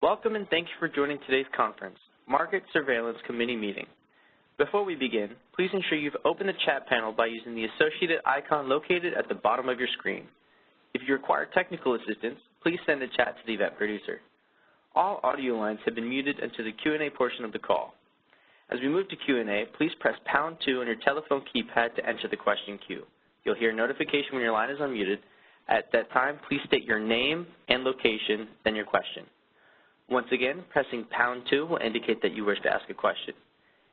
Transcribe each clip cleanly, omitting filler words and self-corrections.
Welcome and thank you for joining today's conference, Market Surveillance Committee meeting. Before we begin, please ensure you've opened the chat panel by using the associated icon located at the bottom of your screen. If you require technical assistance, please send a chat to the event producer. All audio lines have been muted until the Q&A portion of the call. As we move to Q&A, please press #2 on your telephone keypad to enter the question queue. You'll hear a notification when your line is unmuted. At that time, please state your name and location, then your question. Once again, pressing #2 will indicate that you wish to ask a question.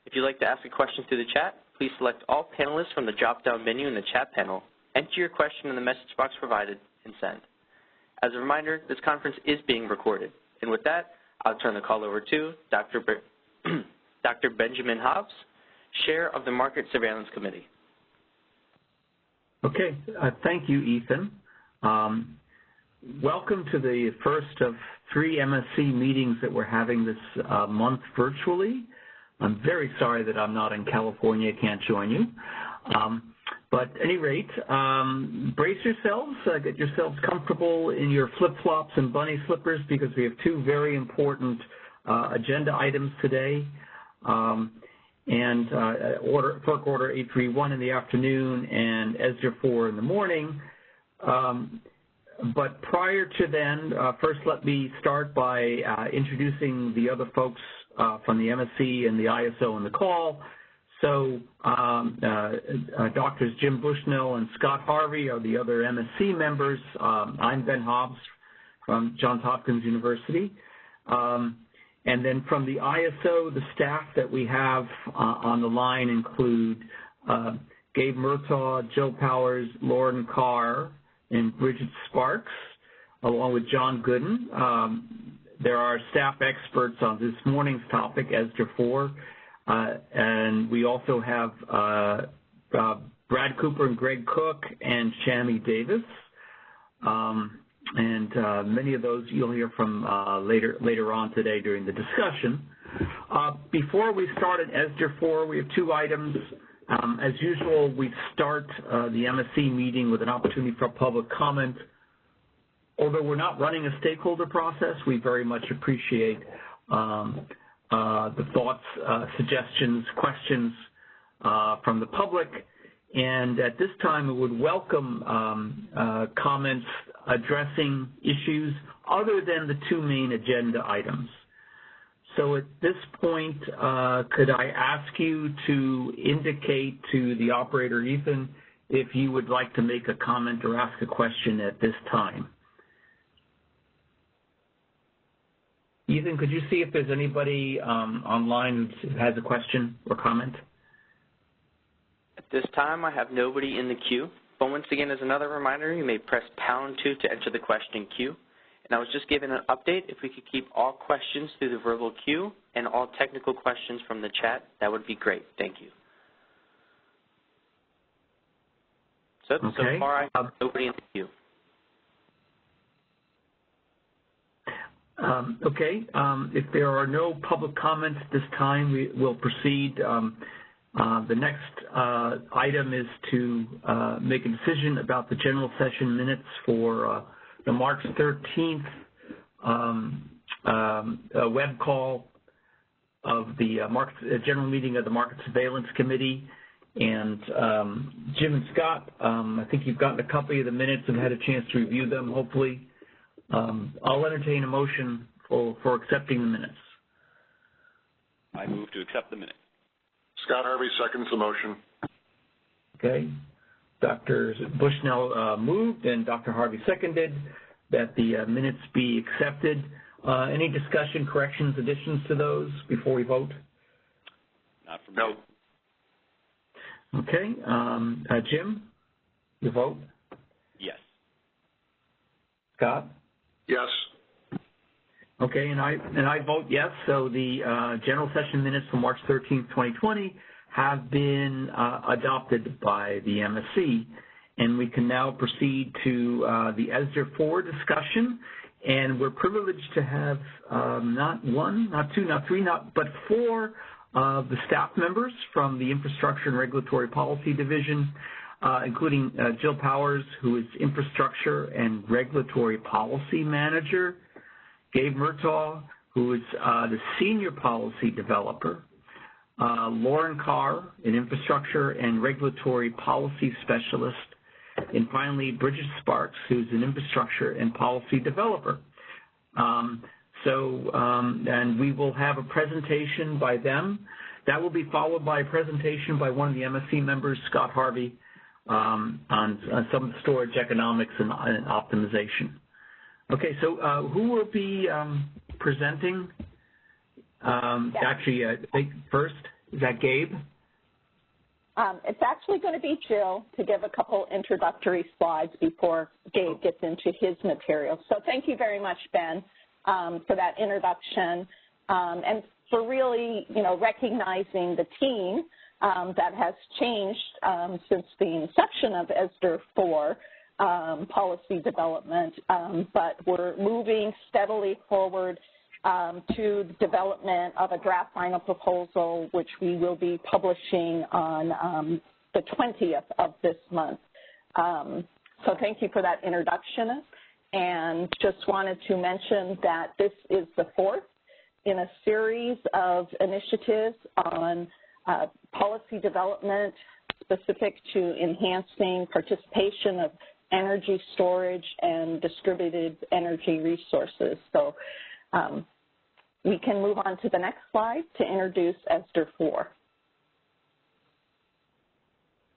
If you'd like to ask a question through the chat, please select all panelists from the drop-down menu in the chat panel, enter your question in the message box provided, and send. As a reminder, this conference is being recorded. And with that, I'll turn the call over to Dr. Benjamin Hobbs, Chair of the Market Surveillance Committee. Okay, thank you, Ethan. Welcome to the first of 3 MSC meetings that we're having this month virtually. I'm very sorry that I'm not in California, can't join you. But at any rate, brace yourselves, get yourselves comfortable in your flip-flops and bunny slippers because we have 2 very important agenda items today. FERC Order 831 in the afternoon and ESDR 4 in the morning. But prior to then, first let me start by introducing the other folks from the MSC and the ISO on the call. So Drs. Jim Bushnell and Scott Harvey are the other MSC members. I'm Ben Hobbs from Johns Hopkins University. And then from the ISO, the staff that we have on the line include Gabe Murtaugh, Jill Powers, Lauren Carr, and Bridget Sparks, along with John Gooden. There are staff experts on this morning's topic, ESDR 4, and we also have Brad Cooper and Greg Cook and Shami Davis, and many of those you'll hear from later on today during the discussion. Before we start at ESDR 4, we have 2 items. As usual, we start the MSC meeting with an opportunity for public comment. Although we're not running a stakeholder process, we very much appreciate the thoughts, suggestions, questions from the public. And at this time, we would welcome comments addressing issues other than the 2 main agenda items. So at this point, could I ask you to indicate to the operator, Ethan, if you would like to make a comment or ask a question at this time? Ethan, could you see if there's anybody online who has a question or comment? At this time, I have nobody in the queue. But once again, as another reminder, you may press #2 to enter the question queue. And I was just given an update. If we could keep all questions through the verbal queue and all technical questions from the chat, that would be great. Thank you. So far, I have nobody in the queue. If there are no public comments at this time, we will proceed. The next item is to make a decision about the general session minutes for the March 13th web call of the general meeting of the Market Surveillance Committee. And Jim and Scott, I think you've gotten a copy of the minutes and had a chance to review them, hopefully. I'll entertain a motion for accepting the minutes. I move to accept the minutes. Scott Harvey seconds the motion. Okay. Dr. Bushnell moved and Dr. Harvey seconded that the minutes be accepted. Any discussion, corrections, additions to those before we vote? Not from no. me. Okay. Jim, you vote? Yes. Scott? Yes. Okay, and I vote yes. So the general session minutes from March 13th, 2020 have been adopted by the MSC, and we can now proceed to the ESDR 4 discussion. And we're privileged to have not 1, not 2, not 3, but 4 of the staff members from the Infrastructure and Regulatory Policy Division, including Jill Powers, who is Infrastructure and Regulatory Policy Manager, Gabe Murtaugh, who is the Senior Policy Developer, Lauren Carr, an Infrastructure and Regulatory Policy Specialist, and finally, Bridget Sparks, who's an Infrastructure and Policy Developer. And we will have a presentation by them. That will be followed by a presentation by one of the MSC members, Scott Harvey, on some storage economics and optimization. Okay, so who will be presenting? Actually, I think first, is that Gabe? It's actually going to be Jill to give a couple introductory slides before Gabe gets into his material. So thank you very much, Ben, for that introduction and for really, recognizing the team that has changed since the inception of ESDR 4 policy development, but we're moving steadily forward to the development of a draft final proposal, which we will be publishing on the 20th of this month. So thank you for that introduction, and just wanted to mention that this is the fourth in a series of initiatives on policy development specific to enhancing participation of energy storage and distributed energy resources. So we can move on to the next slide to introduce ESDR 4.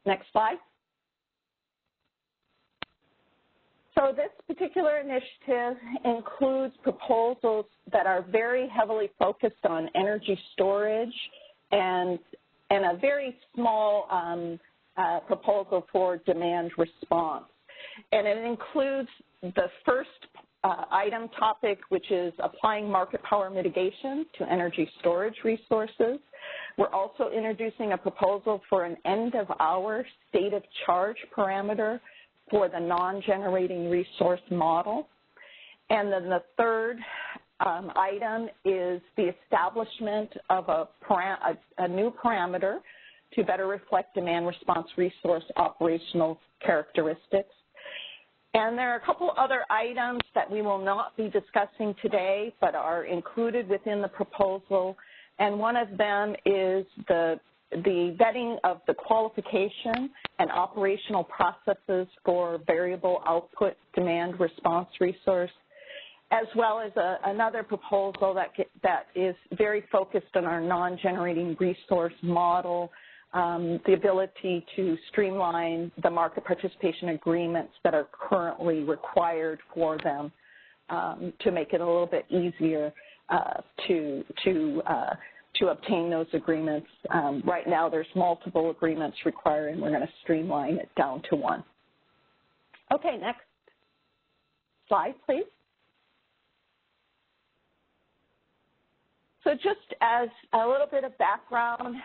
Next slide. So this particular initiative includes proposals that are very heavily focused on energy storage and a very small proposal for demand response. And it includes the first item topic, which is applying market power mitigation to energy storage resources. We're also introducing a proposal for an end-of-hour state of charge parameter for the non-generating resource model. And then the third item is the establishment of a new parameter to better reflect demand response resource operational characteristics. And there are a couple other items that we will not be discussing today, but are included within the proposal. And one of them is the vetting of the qualification and operational processes for variable output demand response resource, as well as another proposal that is very focused on our non-generating resource model, the ability to streamline the market participation agreements that are currently required for them to make it a little bit easier to obtain those agreements. Right now there's multiple agreements required, and we're going to streamline it down to one. Okay, next slide, please. So just as a little bit of background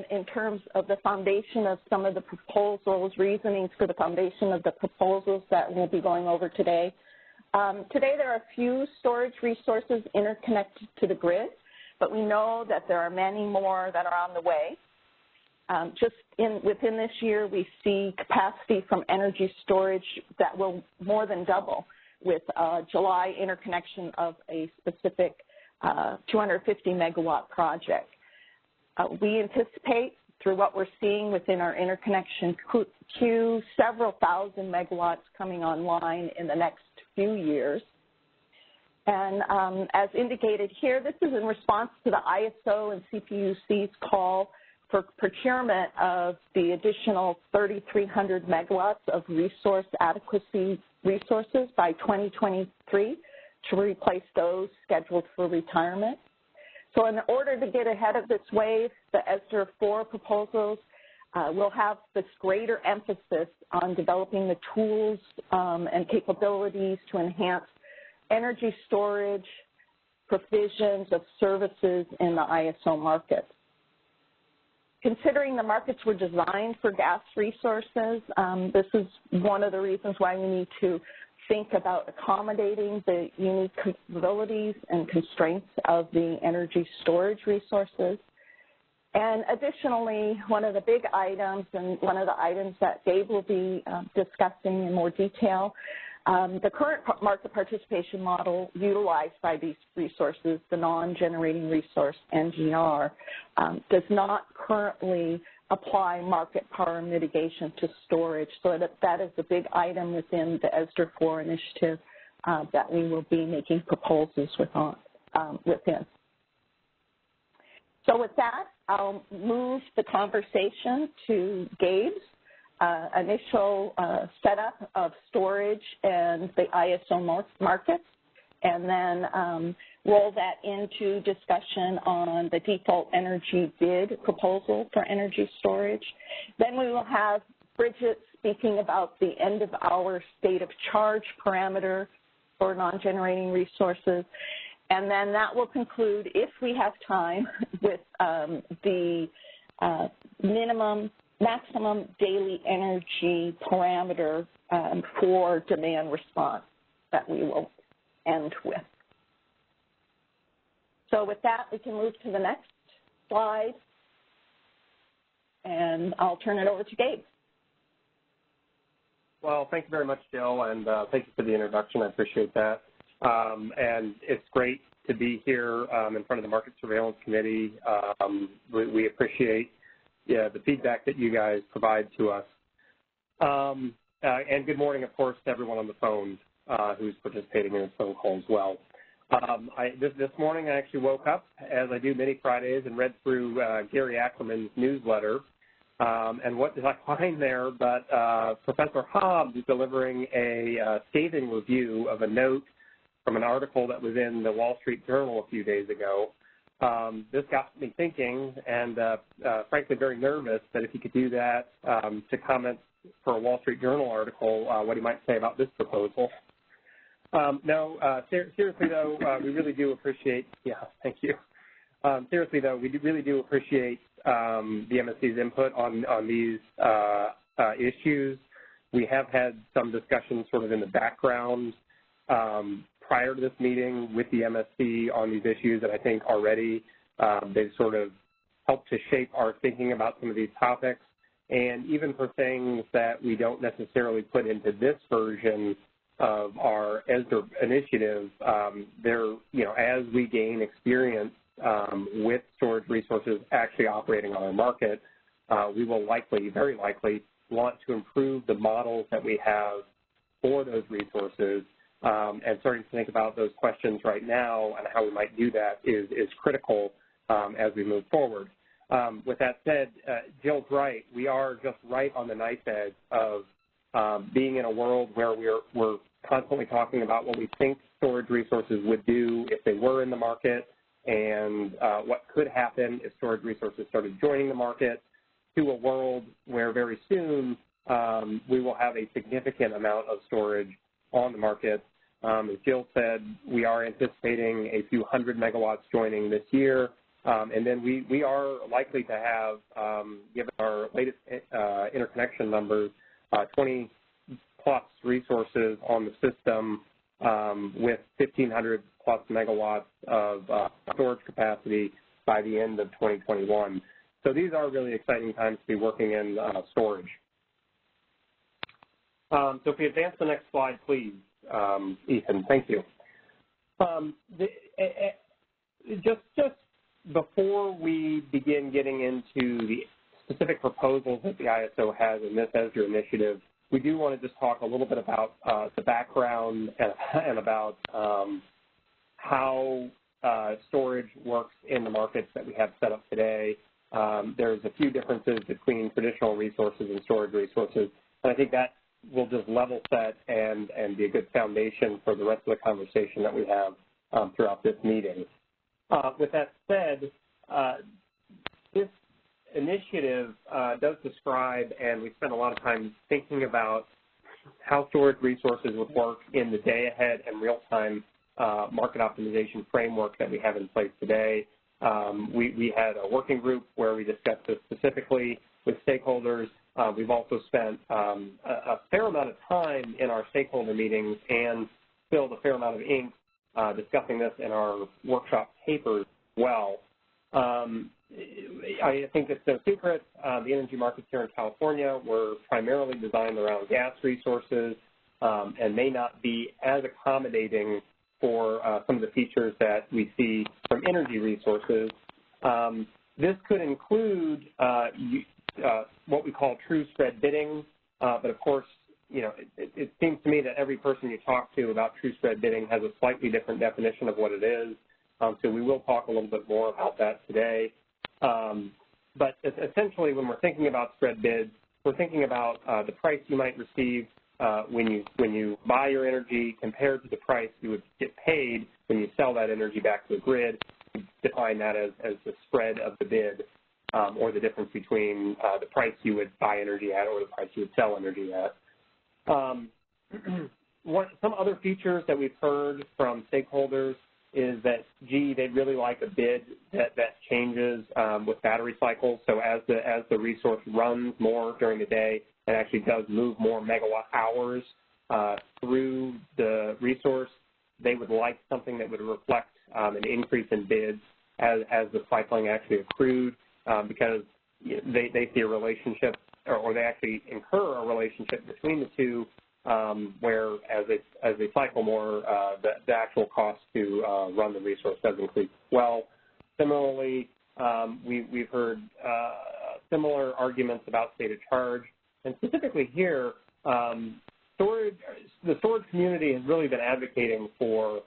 in terms of the foundation of some of the proposals, reasonings for the foundation of the proposals that we'll be going over today. Today there are a few storage resources interconnected to the grid, but we know that there are many more that are on the way. Within this year, we see capacity from energy storage that will more than double with July interconnection of a specific 250 megawatt project. We anticipate, through what we're seeing within our interconnection queue, several thousand megawatts coming online in the next few years. And as indicated here, this is in response to the ISO and CPUC's call for procurement of the additional 3,300 megawatts of resource adequacy resources by 2023 to replace those scheduled for retirement. So in order to get ahead of this wave, the ESDR 4 proposals will have this greater emphasis on developing the tools and capabilities to enhance energy storage, provisions of services in the ISO market. Considering the markets were designed for gas resources, this is one of the reasons why we need to think about accommodating the unique capabilities and constraints of the energy storage resources. And additionally, one of the big items, and one of the items that Dave will be discussing in more detail, The current market participation model utilized by these resources, the non-generating resource, NGR, does not currently apply market power mitigation to storage. So that is a big item within the ESDR 4 initiative that we will be making proposals within. So with that, I'll move the conversation to Gabe's initial setup of storage and the ISO markets, and then roll that into discussion on the default energy bid proposal for energy storage. Then we will have Bridget speaking about the end of our state of charge parameter for non-generating resources. And then that will conclude, if we have time, with the maximum daily energy parameter for demand response that we will end with. So with that, we can move to the next slide, and I'll turn it over to Gabe. Well, thank you very much, Jill, and thank you for the introduction. I appreciate that. And it's great to be here in front of the Market Surveillance Committee. We appreciate the feedback that you guys provide to us. And good morning, of course, to everyone on the phone who's participating in this phone call as well. This morning I actually woke up, as I do many Fridays, and read through Gary Ackerman's newsletter. And what did I find there but Professor Hobbs is delivering a scathing review of a note from an article that was in the Wall Street Journal a few days ago. This got me thinking and, frankly, very nervous that if he could do that to comment for a Wall Street Journal article, what he might say about this proposal. Seriously, though, we really do appreciate, thank you. Seriously, though, we really do appreciate the MSC's input on these issues. We have had some discussions sort of in the background prior to this meeting with the MSC on these issues, and I think already they've sort of helped to shape our thinking about some of these topics. And even for things that we don't necessarily put into this version of our ESDR initiative, as we gain experience with storage resources actually operating on our market, we will very likely want to improve the models that we have for those resources. And starting to think about those questions right now and how we might do that is critical as we move forward. With that said, Jill's right. We are just right on the knife edge of being in a world where we're constantly talking about what we think storage resources would do if they were in the market and what could happen if storage resources started joining the market, to a world where very soon we will have a significant amount of storage on the market. As Jill said, we are anticipating a few hundred megawatts joining this year, and then we are likely to have, given our latest interconnection numbers, 20-plus resources on the system with 1,500 plus megawatts of storage capacity by the end of 2021. So these are really exciting times to be working in storage. So if we advance the next slide, please, Ethan, thank you. Just before we begin getting into the specific proposals that the ISO has in this ESDR initiative, we do want to just talk a little bit about the background and about how storage works in the markets that we have set up today. There's a few differences between traditional resources and storage resources, and I think that will just level set and be a good foundation for the rest of the conversation that we have throughout this meeting. With that said, this initiative does describe, and we spent a lot of time thinking about how storage resources would work in the day-ahead and real-time market optimization framework that we have in place today. We had a working group where we discussed this specifically with stakeholders. We've also spent a fair amount of time in our stakeholder meetings and spilled a fair amount of ink discussing this in our workshop papers as well. I think it's no secret the energy markets here in California were primarily designed around gas resources. and may not be as accommodating for some of the features that we see from energy resources. This could include what we call true spread bidding, but of course, it seems to me that every person you talk to about true spread bidding has a slightly different definition of what it is. So we will talk a little bit more about that today. But essentially, when we're thinking about spread bids, we're thinking about the price you might receive when you buy your energy compared to the price you would get paid when you sell that energy back to the grid. We define that as the spread of the bid, or the difference between the price you would buy energy at or the price you would sell energy at. Some other features that we've heard from stakeholders is that, gee, they'd really like a bid that changes with battery cycles. So as the resource runs more during the day, it actually does move more megawatt hours through the resource. They would like something that would reflect an increase in bids as the cycling actually accrued, because they see a relationship, or they actually incur a relationship between the two, where as they cycle more, the actual cost to run the resource does increase as well. Similarly, we've heard similar arguments about state of charge, and specifically here, the storage community has really been advocating for,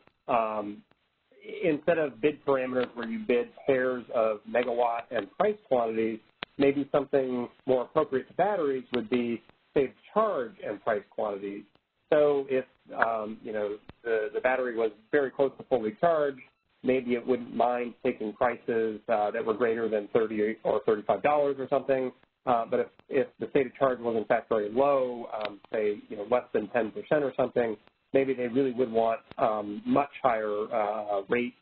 instead of bid parameters where you bid pairs of megawatt and price quantities, maybe something more appropriate to batteries would be state of charge and price quantities. So if the battery was very close to fully charged, maybe it wouldn't mind taking prices that were greater than $30 or $35 or something. But if the state of charge was in fact very low, say less than 10% or something, maybe they really would want much higher rate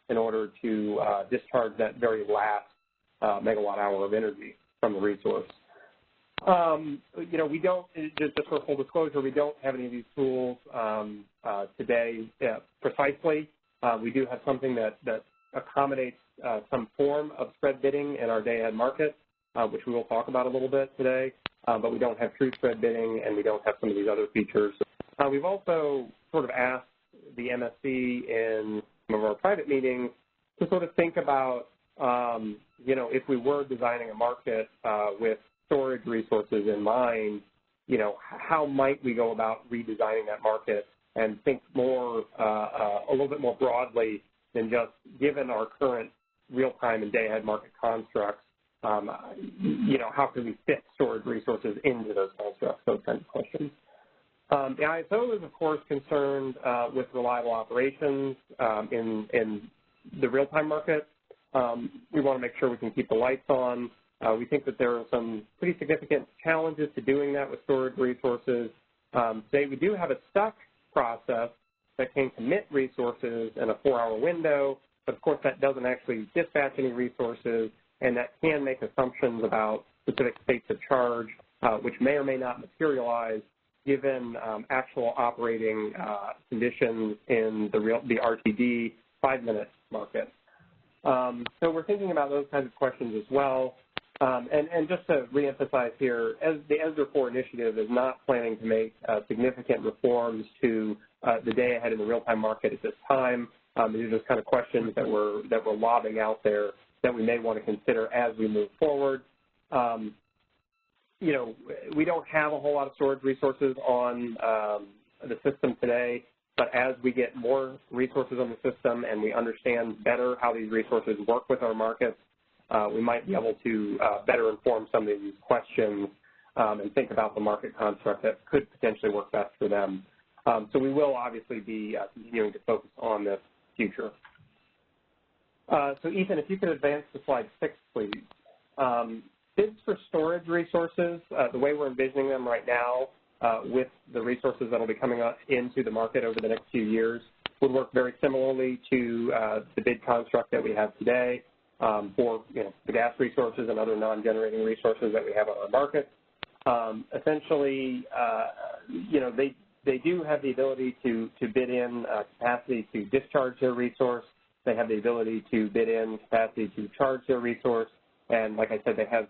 in order to discharge that very last megawatt hour of energy from the resource. We don't, just for full disclosure, we don't have any of these tools today precisely. We do have something that accommodates some form of spread bidding in our day-ahead market, which we will talk about a little bit today, but we don't have true spread bidding, and we don't have some of these other features. We've also sort of asked the MSC in some of our private meetings to sort of think about, if we were designing a market with storage resources in mind, how might we go about redesigning that market and think more, a little bit more broadly than just given our current real-time and day-ahead market constructs, how can we fit storage resources into those constructs, those kinds of questions. The ISO is, of course, concerned with reliable operations in the real-time market. We want to make sure we can keep the lights on. We think that there are some pretty significant challenges to doing that with storage resources. Today, we do have a stuck process that can commit resources in a 4-hour window, but of course that doesn't actually dispatch any resources, and that can make assumptions about specific states of charge, which may or may not materialize given actual operating conditions in the RTD 5-minute market. So we're thinking about those kinds of questions as well. And just to reemphasize here, as the ESDR 4 initiative is not planning to make significant reforms to the day-ahead in the real-time market at this time, these are just kind of questions that we're lobbing out there that we may want to consider as we move forward. We don't have a whole lot of storage resources on the system today, but as we get more resources on the system and we understand better how these resources work with our markets, we might be able to better inform some of these questions and think about the market construct that could potentially work best for them. So we will obviously be continuing to focus on this future. So Ethan, if you could advance to slide 6, please. Bids for storage resources, the way we're envisioning them right now with the resources that will be coming into the market over the next few years would work very similarly to the bid construct that we have today for the gas resources and other non-generating resources that we have on our market. Essentially, they do have the ability to bid in capacity to discharge their resource. They have the ability to bid in capacity to charge their resource. And like I said, they have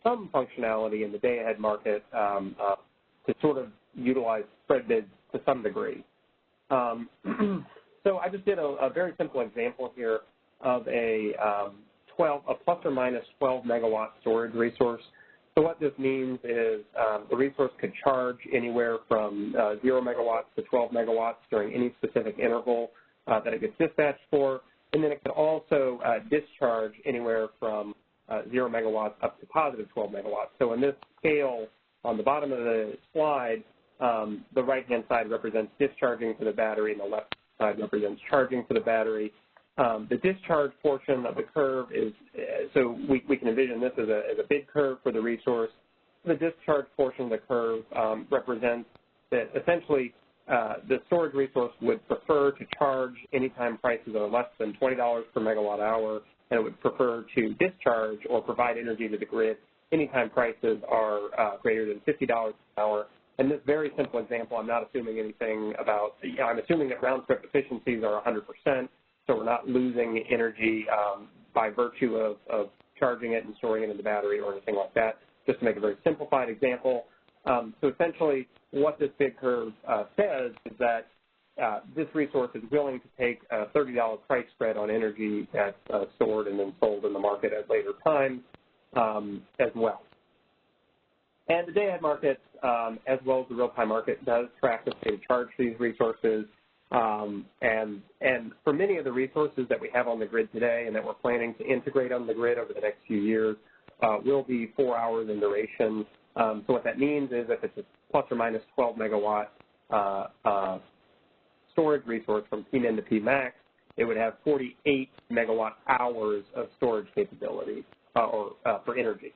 some functionality in the day-ahead market to sort of utilize spread bids to some degree. So I just did a very simple example here of a plus or minus 12 megawatt storage resource. So what this means is the resource could charge anywhere from 0 megawatts to 12 megawatts during any specific interval that it gets dispatched for, and then it could also discharge anywhere from 0 megawatts up to positive 12 megawatts. So in this scale on the bottom of the slide, the right-hand side represents discharging to the battery, and the left side represents charging to the battery. The discharge portion of the curve is, so we can envision this as a bid curve for the resource. The discharge portion of the curve represents that essentially the storage resource would prefer to charge anytime prices are less than $20 per megawatt hour, and it would prefer to discharge or provide energy to the grid anytime prices are greater than $50 per hour. In this very simple example, I'm not assuming anything about, I'm assuming that round-trip efficiencies are 100%, so we're not losing energy by virtue of charging it and storing it in the battery or anything like that, just to make a very simplified example. So essentially what this bid curve says is that this resource is willing to take a $30 price spread on energy that's stored and then sold in the market at later times as well. And the day-ahead market, as well as the real-time market, does track the state of charge for these resources. And for many of the resources that we have on the grid today and that we're planning to integrate on the grid over the next few years will be 4 hours in duration. So what that means is if it's a plus or minus 12 megawatt storage resource from Pmin to Pmax, it would have 48 megawatt hours of storage capability for energy.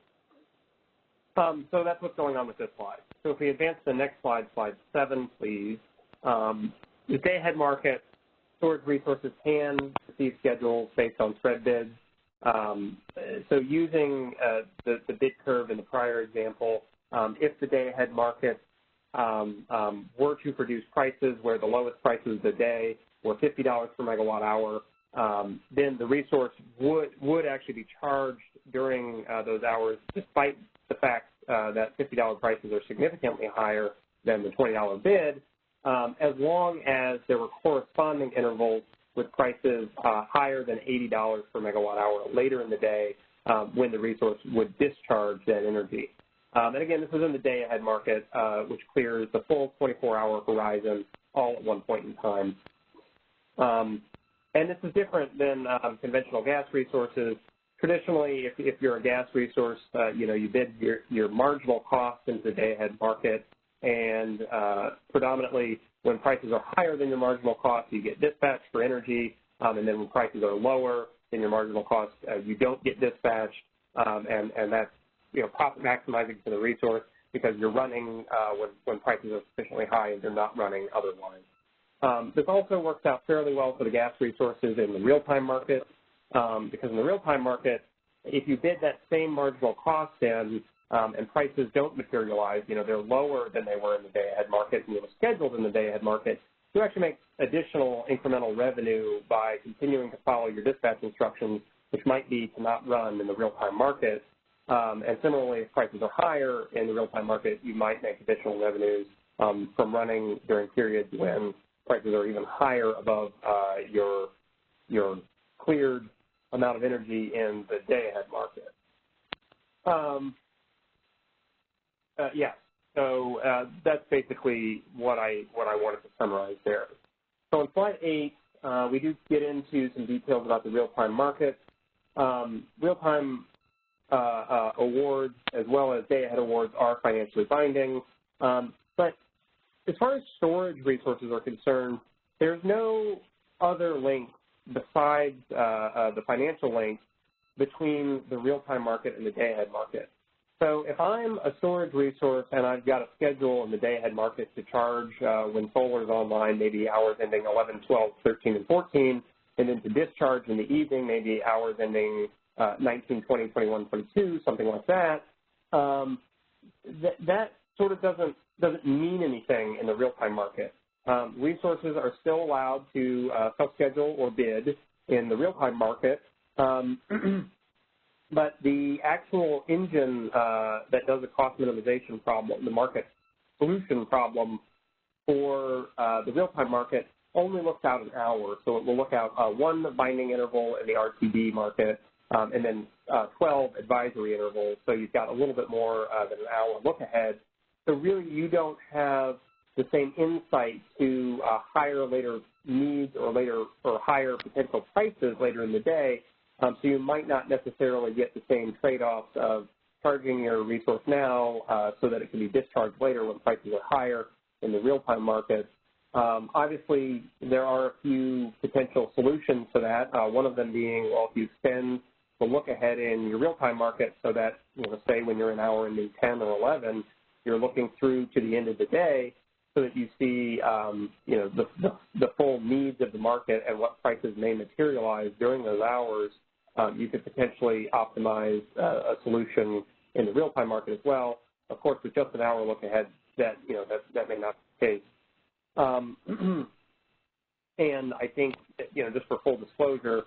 So that's what's going on with this slide. So if we advance to the next slide, slide 7, please. The day-ahead market, storage resources can receive schedules based on spread bids. So using the bid curve in the prior example, if the day-ahead market were to produce prices where the lowest prices of the day were $50 per megawatt hour, then the resource would actually be charged during those hours, despite the fact that $50 prices are significantly higher than the $20 bid, as long as there were corresponding intervals with prices higher than $80 per megawatt hour later in the day when the resource would discharge that energy. And again, this is in the day-ahead market, which clears the full 24-hour horizon all at one point in time. And this is different than conventional gas resources. Traditionally, if you're a gas resource, you bid your marginal cost into the day-ahead market, and predominantly when prices are higher than your marginal cost, you get dispatched for energy, and then when prices are lower than your marginal cost, you don't get dispatched, and that's profit maximizing for the resource because you're running when prices are sufficiently high and you're not running otherwise. This also works out fairly well for the gas resources in the real-time market, because in the real-time market, if you bid that same marginal cost in and prices don't materialize, they're lower than they were in the day-ahead market and you were scheduled in the day-ahead market, you actually make additional incremental revenue by continuing to follow your dispatch instructions, which might be to not run in the real-time market. And similarly, if prices are higher in the real-time market, you might make additional revenues from running during periods when prices are even higher above your cleared amount of energy in the day-ahead market. So that's basically what I wanted to summarize there. So on slide 8, we do get into some details about the real-time market. Real-time awards as well as day-ahead awards are financially binding. But as far as storage resources are concerned, there's no other link besides the financial link between the real-time market and the day-ahead market. So if I'm a storage resource and I've got a schedule in the day-ahead market to charge when solar is online, maybe hours ending 11, 12, 13, and 14, and then to discharge in the evening, maybe hours ending 19, 20, 21, 22, something like that, that sort of doesn't mean anything in the real-time market. Resources are still allowed to self-schedule or bid in the real-time market, but the actual engine that does the cost minimization problem, the market solution problem for the real-time market only looks out an hour. So it will look out one binding interval in the RTD market and then 12 advisory intervals. So you've got a little bit more than an hour look ahead. So really you don't have the same insight to higher later needs or higher potential prices later in the day. So you might not necessarily get the same trade-offs of charging your resource now so that it can be discharged later when prices are higher in the real-time market. Obviously, there are a few potential solutions to that. One of them being, well, if you extend the look ahead in your real-time market so that, say when you're an hour into 10 or 11, you're looking through to the end of the day so that you see, the full needs of the market and what prices may materialize during those hours. You could potentially optimize a solution in the real-time market as well. Of course, with just an hour look ahead, that may not be the case. And I think, just for full disclosure,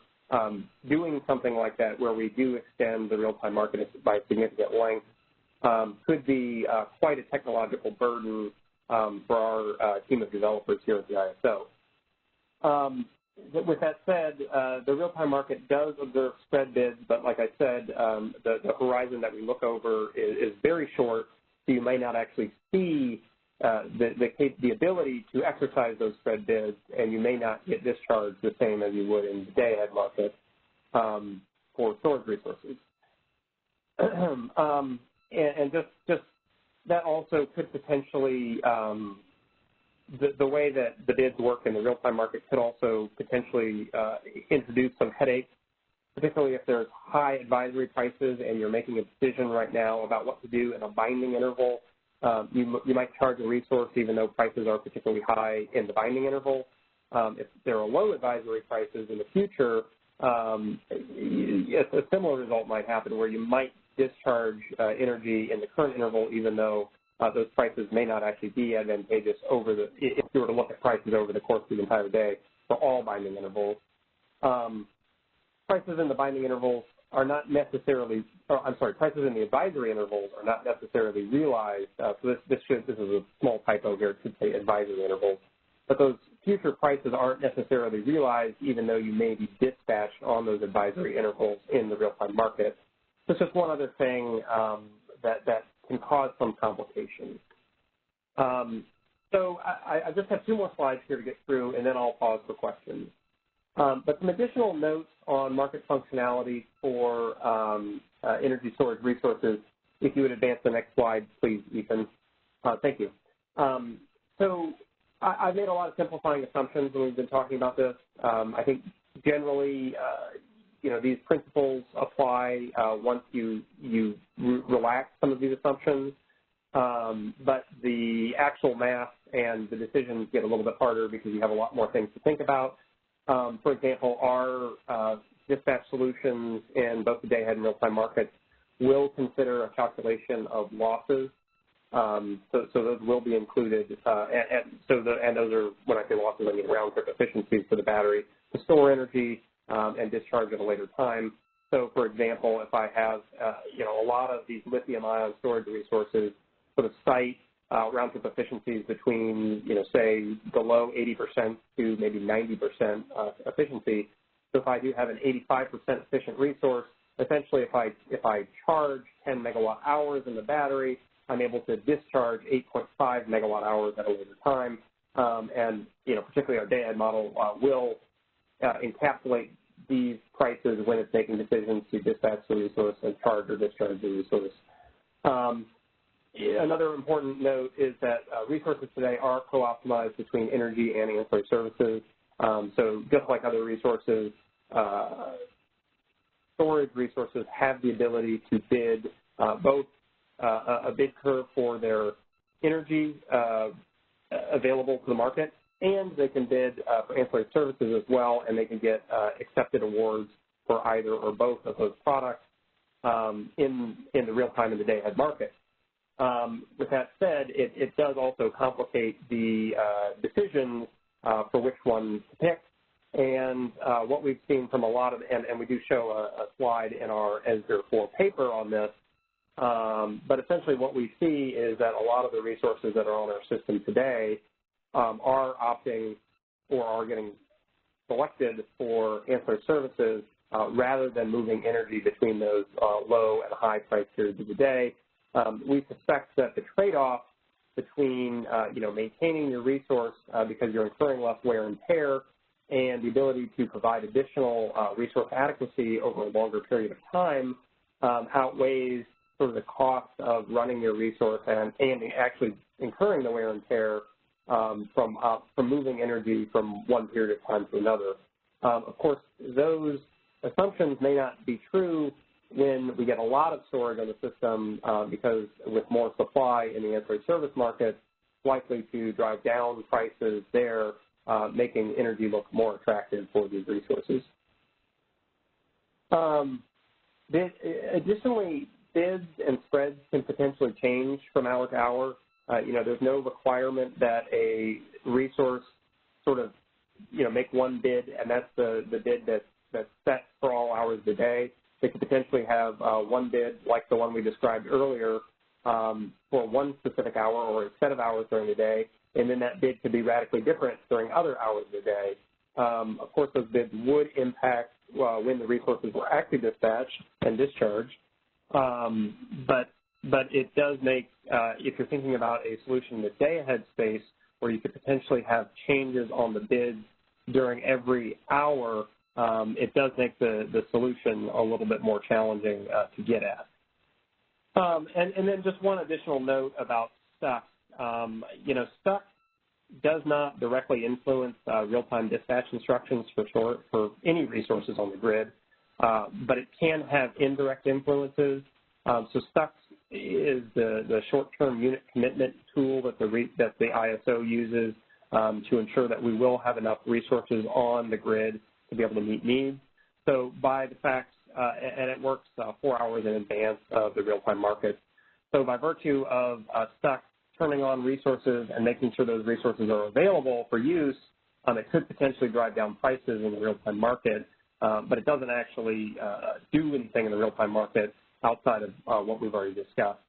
doing something like that where we do extend the real-time market by significant length could be quite a technological burden for our team of developers here at the ISO. With that said, the real-time market does observe spread bids, but like I said, the horizon that we look over is very short, so you may not actually see the ability to exercise those spread bids, and you may not get discharged the same as you would in the day-ahead market for storage resources. And just that also could potentially, the way that the bids work in the real-time market could also potentially introduce some headaches, particularly if there's high advisory prices and you're making a decision right now about what to do in a binding interval. You might charge a resource even though prices are particularly high in the binding interval. If there are low advisory prices in the future, a similar result might happen where you might discharge energy in the current interval even though those prices may not actually be advantageous if you were to look at prices over the course of the entire day for all binding intervals. Prices in the binding intervals are not necessarily, prices in the advisory intervals are not necessarily realized. So this is a small typo here. It should say advisory intervals. But those future prices aren't necessarily realized even though you may be dispatched on those advisory intervals in the real-time market. This is one other thing that can cause some complications. So I just have two more slides here to get through, and then I'll pause for questions. But some additional notes on market functionality for energy storage resources. If you would advance the next slide, please, Ethan. Thank you. So I've made a lot of simplifying assumptions when we've been talking about this. I think generally, these principles apply once you relax some of these assumptions. But the actual math and the decisions get a little bit harder because you have a lot more things to think about. For example, our dispatch solutions in both the day-ahead and real-time markets will consider a calculation of losses. So those will be included. And those are, when I say losses, I mean round-trip efficiencies for the battery to store energy and discharge at a later time. So, for example, if I have, a lot of these lithium-ion storage resources sort of cite round-trip efficiencies between, say, below 80% to maybe 90% efficiency. So if I do have an 85% efficient resource, essentially if I charge 10 megawatt hours in the battery, I'm able to discharge 8.5 megawatt hours at a later time. And, particularly our day-ahead model will encapsulate these prices when it's making decisions to dispatch the resource and charge or discharge the resource. Another important note is that resources today are co-optimized between energy and ancillary services. So just like other resources, storage resources have the ability to bid both a bid curve for their energy available to the market, and they can bid for ancillary services as well, and they can get accepted awards for either or both of those products in the real-time and the day-ahead market. With that said, it does also complicate the decisions for which one to pick. And what we've seen from a lot of, and we do show a slide in our ESDR 4 paper on this, but essentially what we see is that a lot of the resources that are on our system today are opting or are getting selected for ancillary services rather than moving energy between those low and high price periods of the day. We suspect that the trade-off between, maintaining your resource because you're incurring less wear and tear and the ability to provide additional resource adequacy over a longer period of time outweighs sort of the cost of running your resource and actually incurring the wear and tear from moving energy from one period of time to another. Of course, those assumptions may not be true when we get a lot of storage on the system because with more supply in the ancillary service market, likely to drive down prices there, making energy look more attractive for these resources. Additionally, bids and spreads can potentially change from hour to hour. There's no requirement that a resource sort of, make one bid and that's the bid that's set for all hours of the day. They could potentially have one bid like the one we described earlier for one specific hour or a set of hours during the day, and then that bid could be radically different during other hours of the day. Of course, those bids would impact when the resources were actually dispatched and discharged, but it does make, if you're thinking about a solution in the day-ahead space where you could potentially have changes on the bids during every hour, it does make the solution a little bit more challenging to get at. And then just one additional note about stuck. Stuck does not directly influence real-time dispatch instructions for any resources on the grid, but it can have indirect influences. So stuck is the short-term unit commitment tool that the ISO uses to ensure that we will have enough resources on the grid to be able to meet needs. So by the fact, and it works 4 hours in advance of the real-time market. So by virtue of stuck turning on resources and making sure those resources are available for use, it could potentially drive down prices in the real-time market, but it doesn't actually do anything in the real-time market outside of what we've already discussed.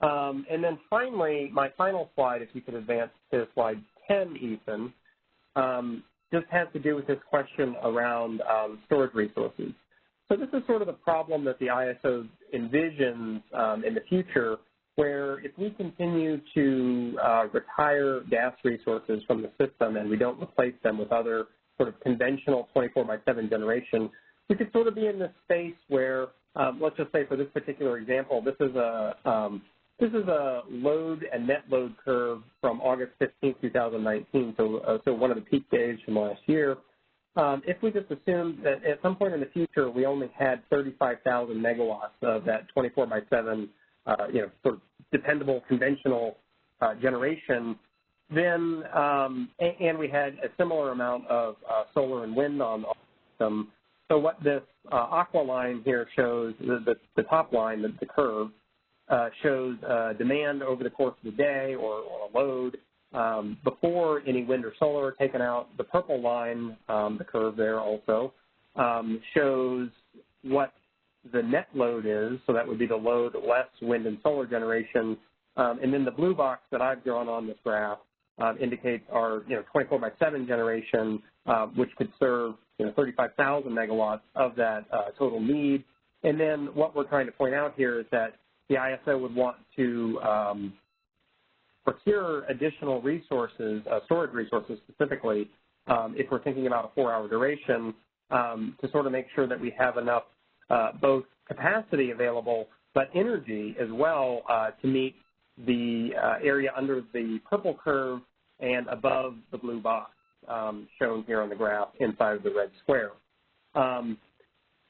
And then finally, my final slide, if you could advance to slide 10, Ethan, just has to do with this question around storage resources. So this is sort of the problem that the ISO envisions in the future, where if we continue to retire gas resources from the system and we don't replace them with other sort of conventional 24/7 generation, we could sort of be in this space where, let's just say for this particular example, this is a load and net load curve from August 15, 2019, so one of the peak days from last year. If we just assume that at some point in the future we only had 35,000 megawatts of that 24/7, sort of dependable conventional generation, then and we had a similar amount of solar and wind on the system. So what this aqua line here shows, the top line, the curve, shows demand over the course of the day or a load before any wind or solar are taken out. The purple line, the curve there also, shows what the net load is, so that would be the load less wind and solar generation. And then the blue box that I've drawn on this graph indicates our 24/7 generation, which could serve 35,000 megawatts of that total need. And then what we're trying to point out here is that the ISO would want to procure additional resources, storage resources specifically, if we're thinking about a 4-hour duration, to sort of make sure that we have enough both capacity available but energy as well to meet the area under the purple curve and above the blue box shown here on the graph inside of the red square.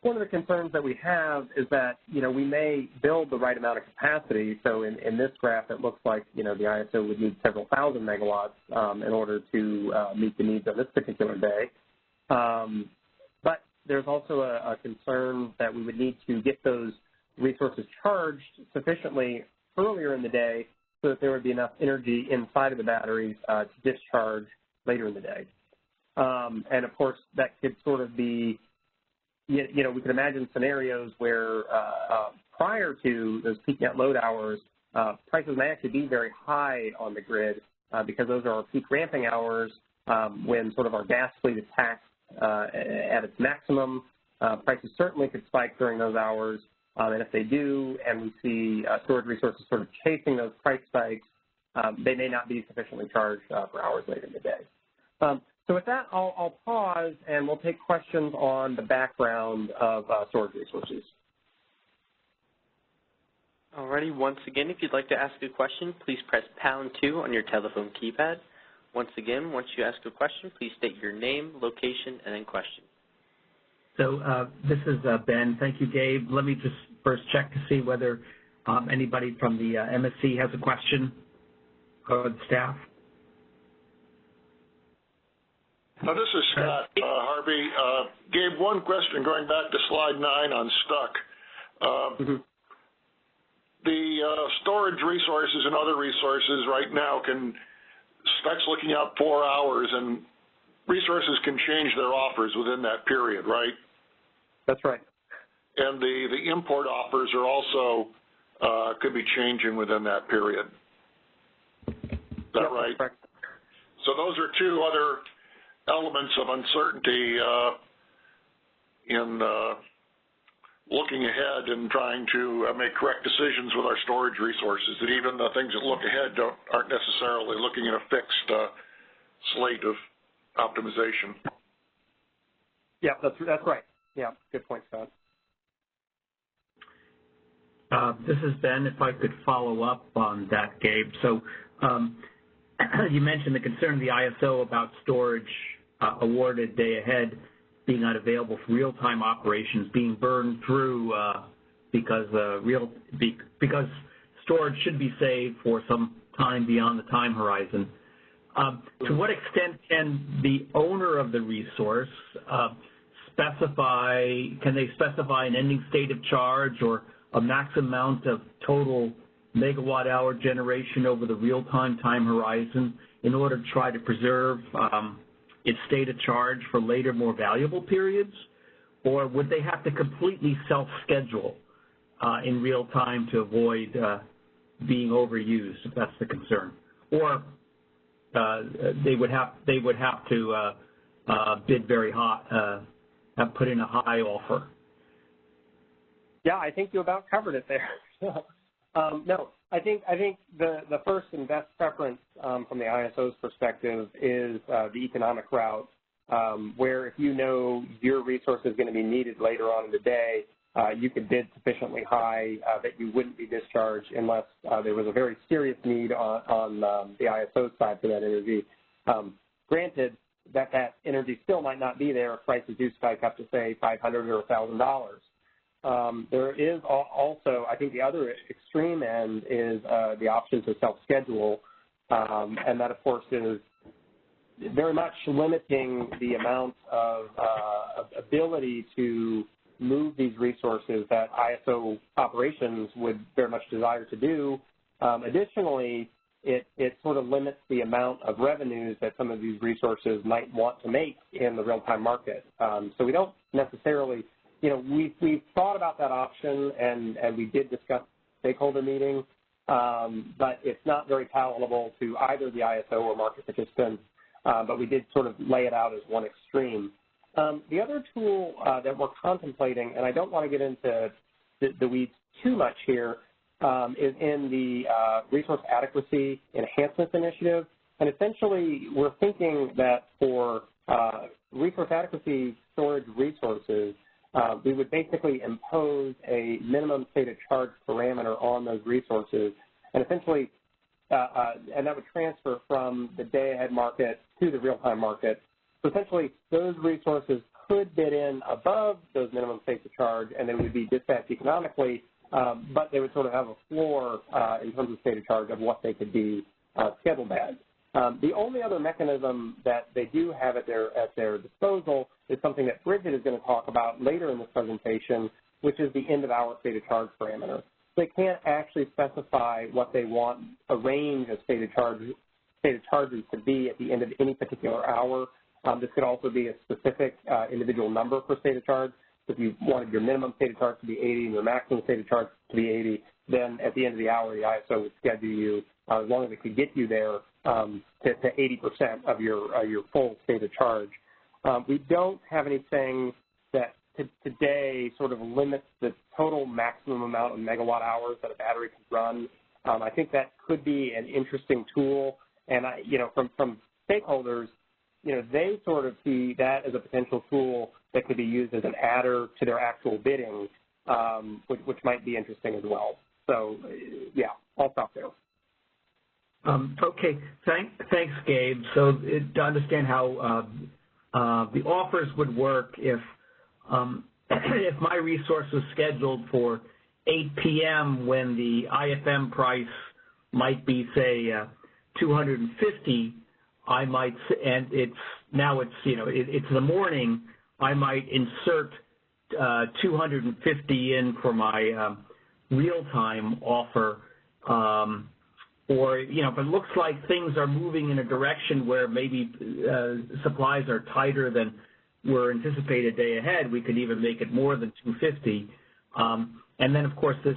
One of the concerns that we have is that, we may build the right amount of capacity. So in this graph, it looks like, the ISO would need several thousand megawatts in order to meet the needs of this particular day. But there's also a concern that we would need to get those resources charged sufficiently earlier in the day so that there would be enough energy inside of the batteries to discharge later in the day. And, of course, that could sort of be, we can imagine scenarios where prior to those peak net load hours, prices may actually be very high on the grid because those are our peak ramping hours when sort of our gas fleet is taxed at its maximum. Prices certainly could spike during those hours, and if they do and we see storage resources sort of chasing those price spikes, they may not be sufficiently charged for hours later in the day. So with that, I'll pause and we'll take questions on the background of storage resources. Alrighty, once again, if you'd like to ask a question, please press #2 on your telephone keypad. Once again, once you ask a question, please state your name, location, and then question. So this is Ben. Thank you, Gabe. Let me just first check to see whether anybody from the MSC has a question for the staff. This is Scott Harvey. Gabe, one question going back to slide 9 on stuck. The storage resources and other resources right now stuck's looking out 4 hours, and resources can change their offers within that period, right? That's right. And the import offers are also could be changing within that period. Is that right? Correct. So those are two other elements of uncertainty in looking ahead and trying to make correct decisions with our storage resources, that even the things that look ahead aren't necessarily looking at a fixed slate of optimization. Yeah, that's right. Yeah, good point, Scott. This is Ben. If I could follow up on that, Gabe. So you mentioned the concern of the ISO about storage awarded day ahead being unavailable for real-time operations, being burned through because storage should be saved for some time beyond the time horizon. To what extent can the owner of the resource specify an ending state of charge or a max amount of total megawatt hour generation over the real-time time horizon in order to try to preserve its state of charge for later, more valuable periods? Or would they have to completely self-schedule in real time to avoid being overused, if that's the concern? Or they would have to bid very hot, have put in a high offer? Yeah, I think you about covered it there. No, I think the first and best preference from the ISO's perspective is the economic route, where if you know your resource is going to be needed later on in the day, you could bid sufficiently high that you wouldn't be discharged unless there was a very serious need on the ISO side for that energy. Granted, that energy still might not be there if prices do spike up to, say, $500 or $1,000. There is also, I think the other extreme end is the option to self-schedule, and that, of course, is very much limiting the amount of ability to move these resources that ISO operations would very much desire to do. Additionally, it sort of limits the amount of revenues that some of these resources might want to make in the real-time market. So we don't necessarily, we've thought about that option, and we did discuss stakeholder meeting, but it's not very palatable to either the ISO or market participants, but we did sort of lay it out as one extreme. The other tool that we're contemplating, and I don't want to get into the weeds too much here, is in the Resource Adequacy Enhancement Initiative. And essentially, we're thinking that for resource adequacy storage resources, we would basically impose a minimum state of charge parameter on those resources, and essentially, and that would transfer from the day-ahead market to the real-time market. So essentially, those resources could bid in above those minimum states of charge, and they would be dispatched economically, but they would sort of have a floor in terms of state of charge of what they could be scheduled at. The only other mechanism that they do have at their disposal is something that Bridget is going to talk about later in this presentation, which is the end-of-hour state of charge parameter. They can't actually specify what they want a range of state of charges to be at the end of any particular hour. This could also be a specific individual number for state of charge. If you wanted your minimum state of charge to be 80 and your maximum state of charge to be 80, then at the end of the hour, the ISO would schedule you, as long as it could get you there, to 80% of your full state of charge. We don't have anything that today sort of limits the total maximum amount of megawatt hours that a battery can run. I think that could be an interesting tool, and from stakeholders, they sort of see that as a potential tool that could be used as an adder to their actual bidding, which might be interesting as well. So, yeah, I'll stop there. Okay, thanks, Gabe. So to understand how the offers would work, if my resource was scheduled for 8 p.m. when the IFM price might be, say, 250, I might, and it's the morning, I might insert 250 in for my real-time offer. Or, if it looks like things are moving in a direction where maybe supplies are tighter than were anticipated a day ahead, we could even make it more than 250. And then, of course, we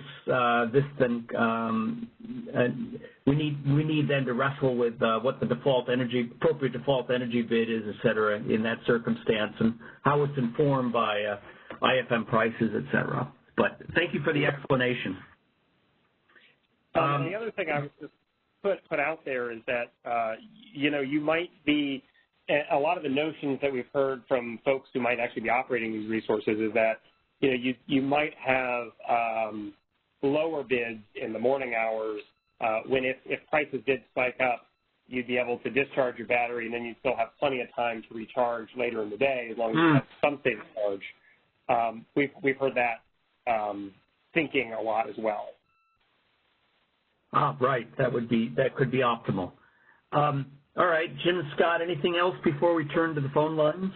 need then to wrestle with what the appropriate default energy bid is, et cetera, in that circumstance, and how it's informed by IFM prices, et cetera. But thank you for the explanation. The other thing I would just put out there is that, you might be, a lot of the notions that we've heard from folks who might actually be operating these resources is that, you might have lower bids in the morning hours when if prices did spike up, you'd be able to discharge your battery, and then you'd still have plenty of time to recharge later in the day as long as you have some state of charge. We've heard that thinking a lot as well. Right. That could be optimal. All right, Jim and Scott, anything else before we turn to the phone lines?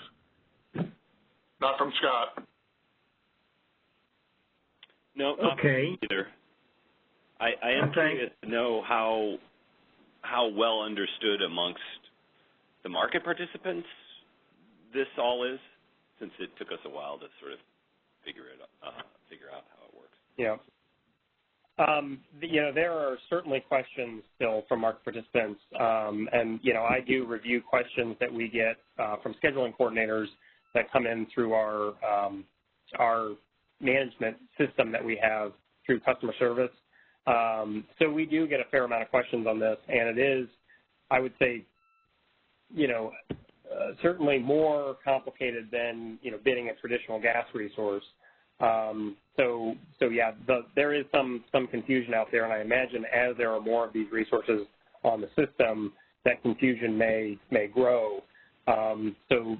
Not from Scott. No, not okay. either. I am curious to know how well understood amongst the market participants this all is, since it took us a while to sort of figure out how it works. Yeah. There are certainly questions still from market participants, and I do review questions that we get from scheduling coordinators that come in through our management system that we have through customer service. So we do get a fair amount of questions on this, and it is, I would say, certainly more complicated than bidding a traditional gas resource. So yeah, there is some confusion out there, and I imagine as there are more of these resources on the system, that confusion may grow. So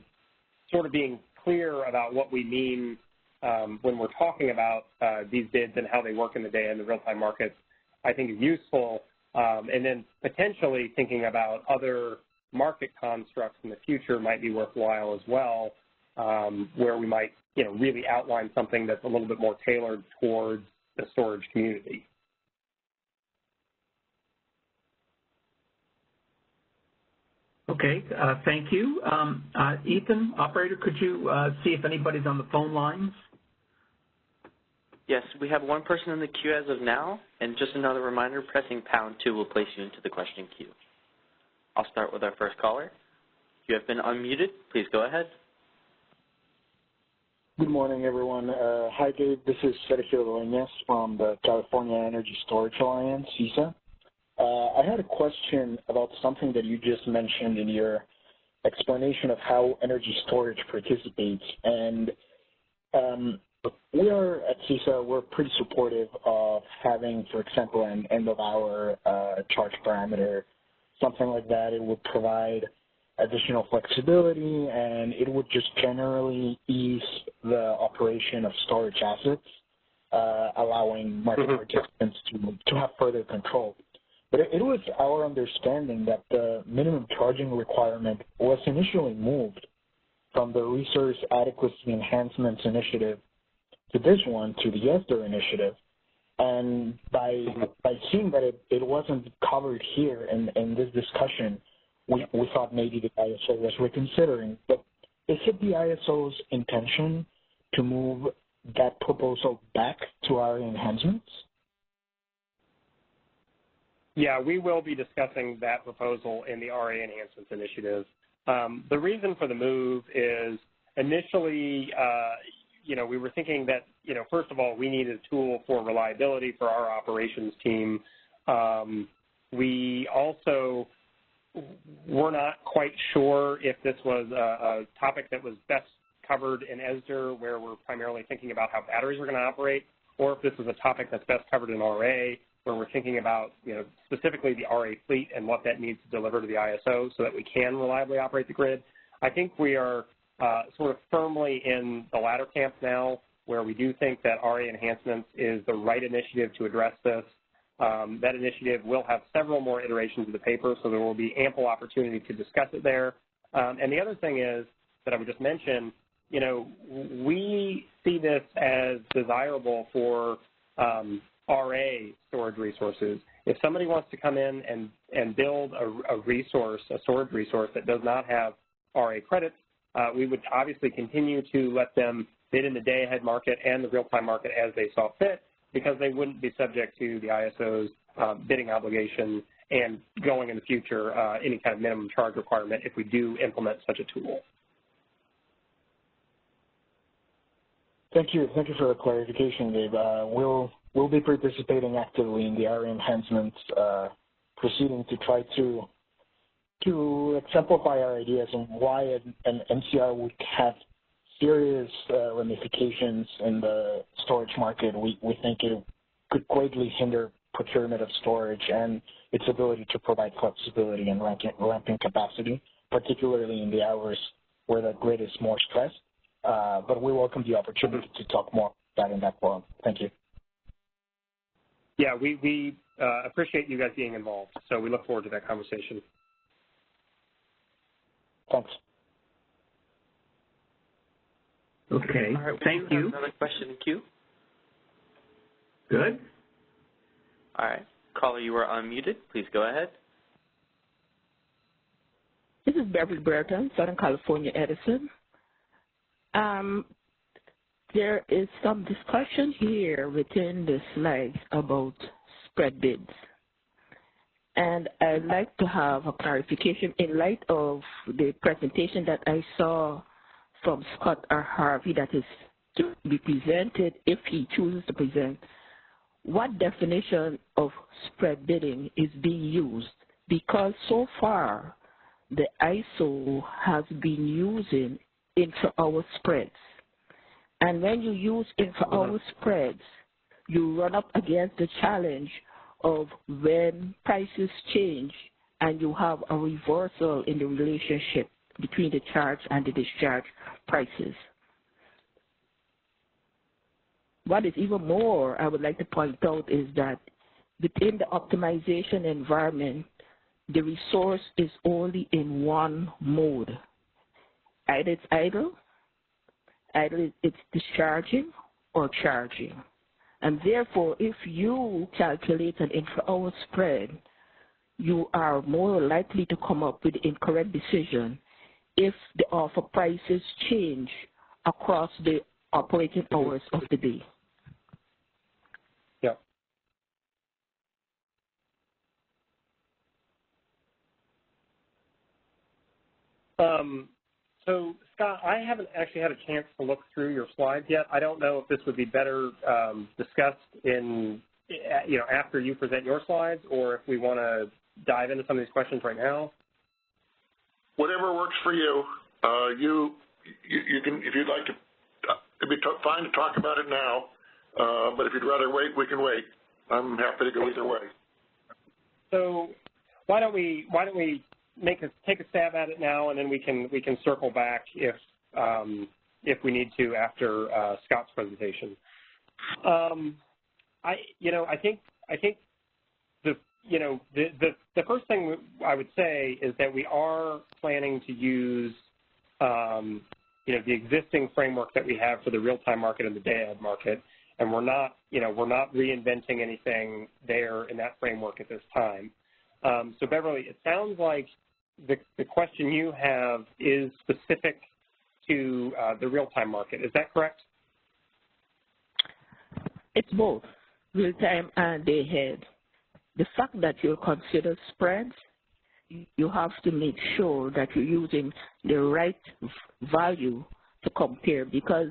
sort of being clear about what we mean when we're talking about these bids and how they work in the day in the real-time markets, I think is useful. And then potentially thinking about other market constructs in the future might be worthwhile as well, where we might really outline something that's a little bit more tailored towards the storage community. Okay, thank you. Ethan, operator, could you see if anybody's on the phone lines? Yes, we have one person in the queue as of now, and just another reminder, pressing #2 will place you into the question queue. I'll start with our first caller. You have been unmuted. Please go ahead. Good morning, everyone. Hi, Gabe. This is Sergio Dueñas from the California Energy Storage Alliance, CISA. I had a question about something that you just mentioned in your explanation of how energy storage participates. And we are at CISA, we're pretty supportive of having, for example, an end-of-hour charge parameter, something like that. It would provide additional flexibility, and it would just generally ease the operation of storage assets, allowing market participants to have further control. But it was our understanding that the minimum charging requirement was initially moved from the Resource Adequacy Enhancements Initiative to this one, to the ESDR initiative. And by seeing that it wasn't covered here in this discussion, we thought maybe the ISO was reconsidering. But is it the ISO's intention to move that proposal back to our enhancements? Yeah, we will be discussing that proposal in the RA Enhancements Initiative. The reason for the move is initially, we were thinking that, first of all, we needed a tool for reliability for our operations team. We also were not quite sure if this was a topic that was best covered in ESDR, where we're primarily thinking about how batteries are going to operate, or if this was a topic that's best covered in RA, where we're thinking about, specifically the RA fleet and what that needs to deliver to the ISO so that we can reliably operate the grid. I think we are sort of firmly in the latter camp now, where we do think that RA Enhancements is the right initiative to address this. That initiative will have several more iterations of the paper, so there will be ample opportunity to discuss it there. And the other thing is that I would just mention, we see this as desirable for RA storage resources. If somebody wants to come in and build a storage resource that does not have RA credits, we would obviously continue to let them bid in the day-ahead market and the real-time market as they saw fit, because they wouldn't be subject to the ISO's bidding obligation and going in the future any kind of minimum charge requirement if we do implement such a tool. Thank you. Thank you for the clarification, Dave. We'll be participating actively in the RA enhancements proceeding to try to exemplify our ideas on why an NCR would have serious ramifications in the storage market. We think it could greatly hinder procurement of storage and its ability to provide flexibility and ramping capacity, particularly in the hours where the grid is more stressed. But we welcome the opportunity to talk more about that in that forum. Thank you. Yeah, we appreciate you guys being involved, so we look forward to that conversation. Thanks. Okay, All right, thank you. Another question in queue. Good. All right, caller, you are unmuted. Please go ahead. This is Beverly Burton, Southern California Edison. There is some discussion here within the slides about spread bids. And I'd like to have a clarification in light of the presentation that I saw from Scott R. Harvey that is to be presented, if he chooses to present. What definition of spread bidding is being used? Because so far, the ISO has been using intra-hour spreads. And when you use intra-hour spreads, you run up against the challenge of when prices change and you have a reversal in the relationship between the charge and the discharge prices. What is even more I would like to point out is that within the optimization environment, the resource is only in one mode. Either it's idle, either it's discharging or charging. And therefore, if you calculate an intra-hour spread, you are more likely to come up with the incorrect decision if the offer prices change across the operating hours of the day. Yeah. So, Scott, I haven't actually had a chance to look through your slides yet. I don't know if this would be better discussed in, after you present your slides, or if we want to dive into some of these questions right now. Whatever works for you. You can, if you'd like to, it'd be fine to talk about it now, but if you'd rather wait, we can wait. I'm happy to go either way. So why don't we take a stab at it now, and then we can circle back if we need to after Scott's presentation. I think the first thing I would say is that we are planning to use the existing framework that we have for the real-time market and the day-ahead market, and we're not reinventing anything there in that framework at this time. So Beverly, it sounds like the question you have is specific to the real-time market. Is that correct? It's both real-time and day-ahead. the fact that you consider spreads, you have to make sure that you're using the right value to compare, because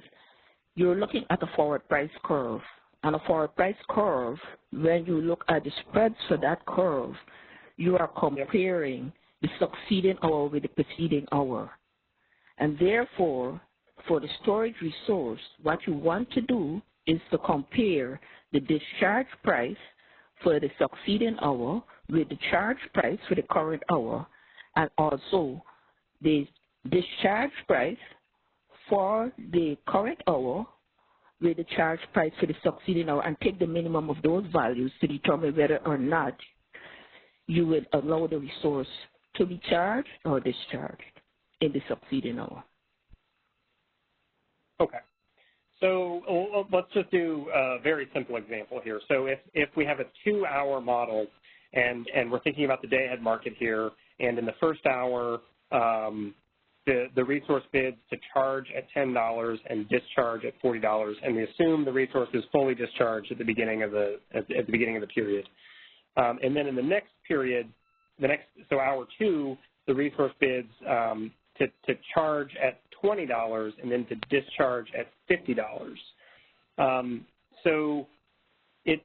you're looking at a forward price curve. And a forward price curve, when you look at the spreads for that curve, you are comparing the succeeding hour with the preceding hour. And therefore, for the storage resource, what you want to do is to compare the discharge price for the succeeding hour with the charge price for the current hour, and also the discharge price for the current hour with the charge price for the succeeding hour, and take the minimum of those values to determine whether or not you will allow the resource to be charged or discharged in the succeeding hour. Okay. So let's just do a very simple example here. So if we have a 2-hour model and we're thinking about the day-ahead market here, and in the first hour, the resource bids to charge at $10 and discharge at $40, and we assume the resource is fully discharged at the beginning of the period. And then in the next period, so hour 2, the resource bids to charge at $20 and then to discharge at $50. So it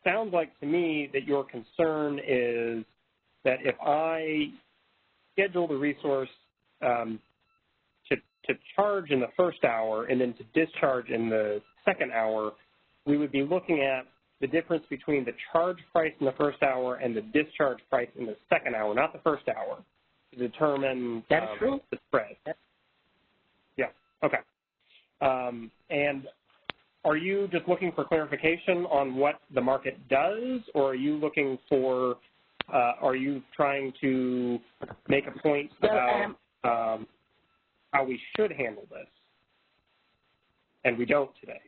sounds like to me that your concern is that if I schedule the resource to charge in the first hour and then to discharge in the second hour, we would be looking at the difference between the charge price in the first hour and the discharge price in the second hour, not the first hour, to determine That's true. the spread. Yeah, okay. And are you just looking for clarification on what the market does, or are you looking for, are you trying to make a point about how we should handle this? And we don't today.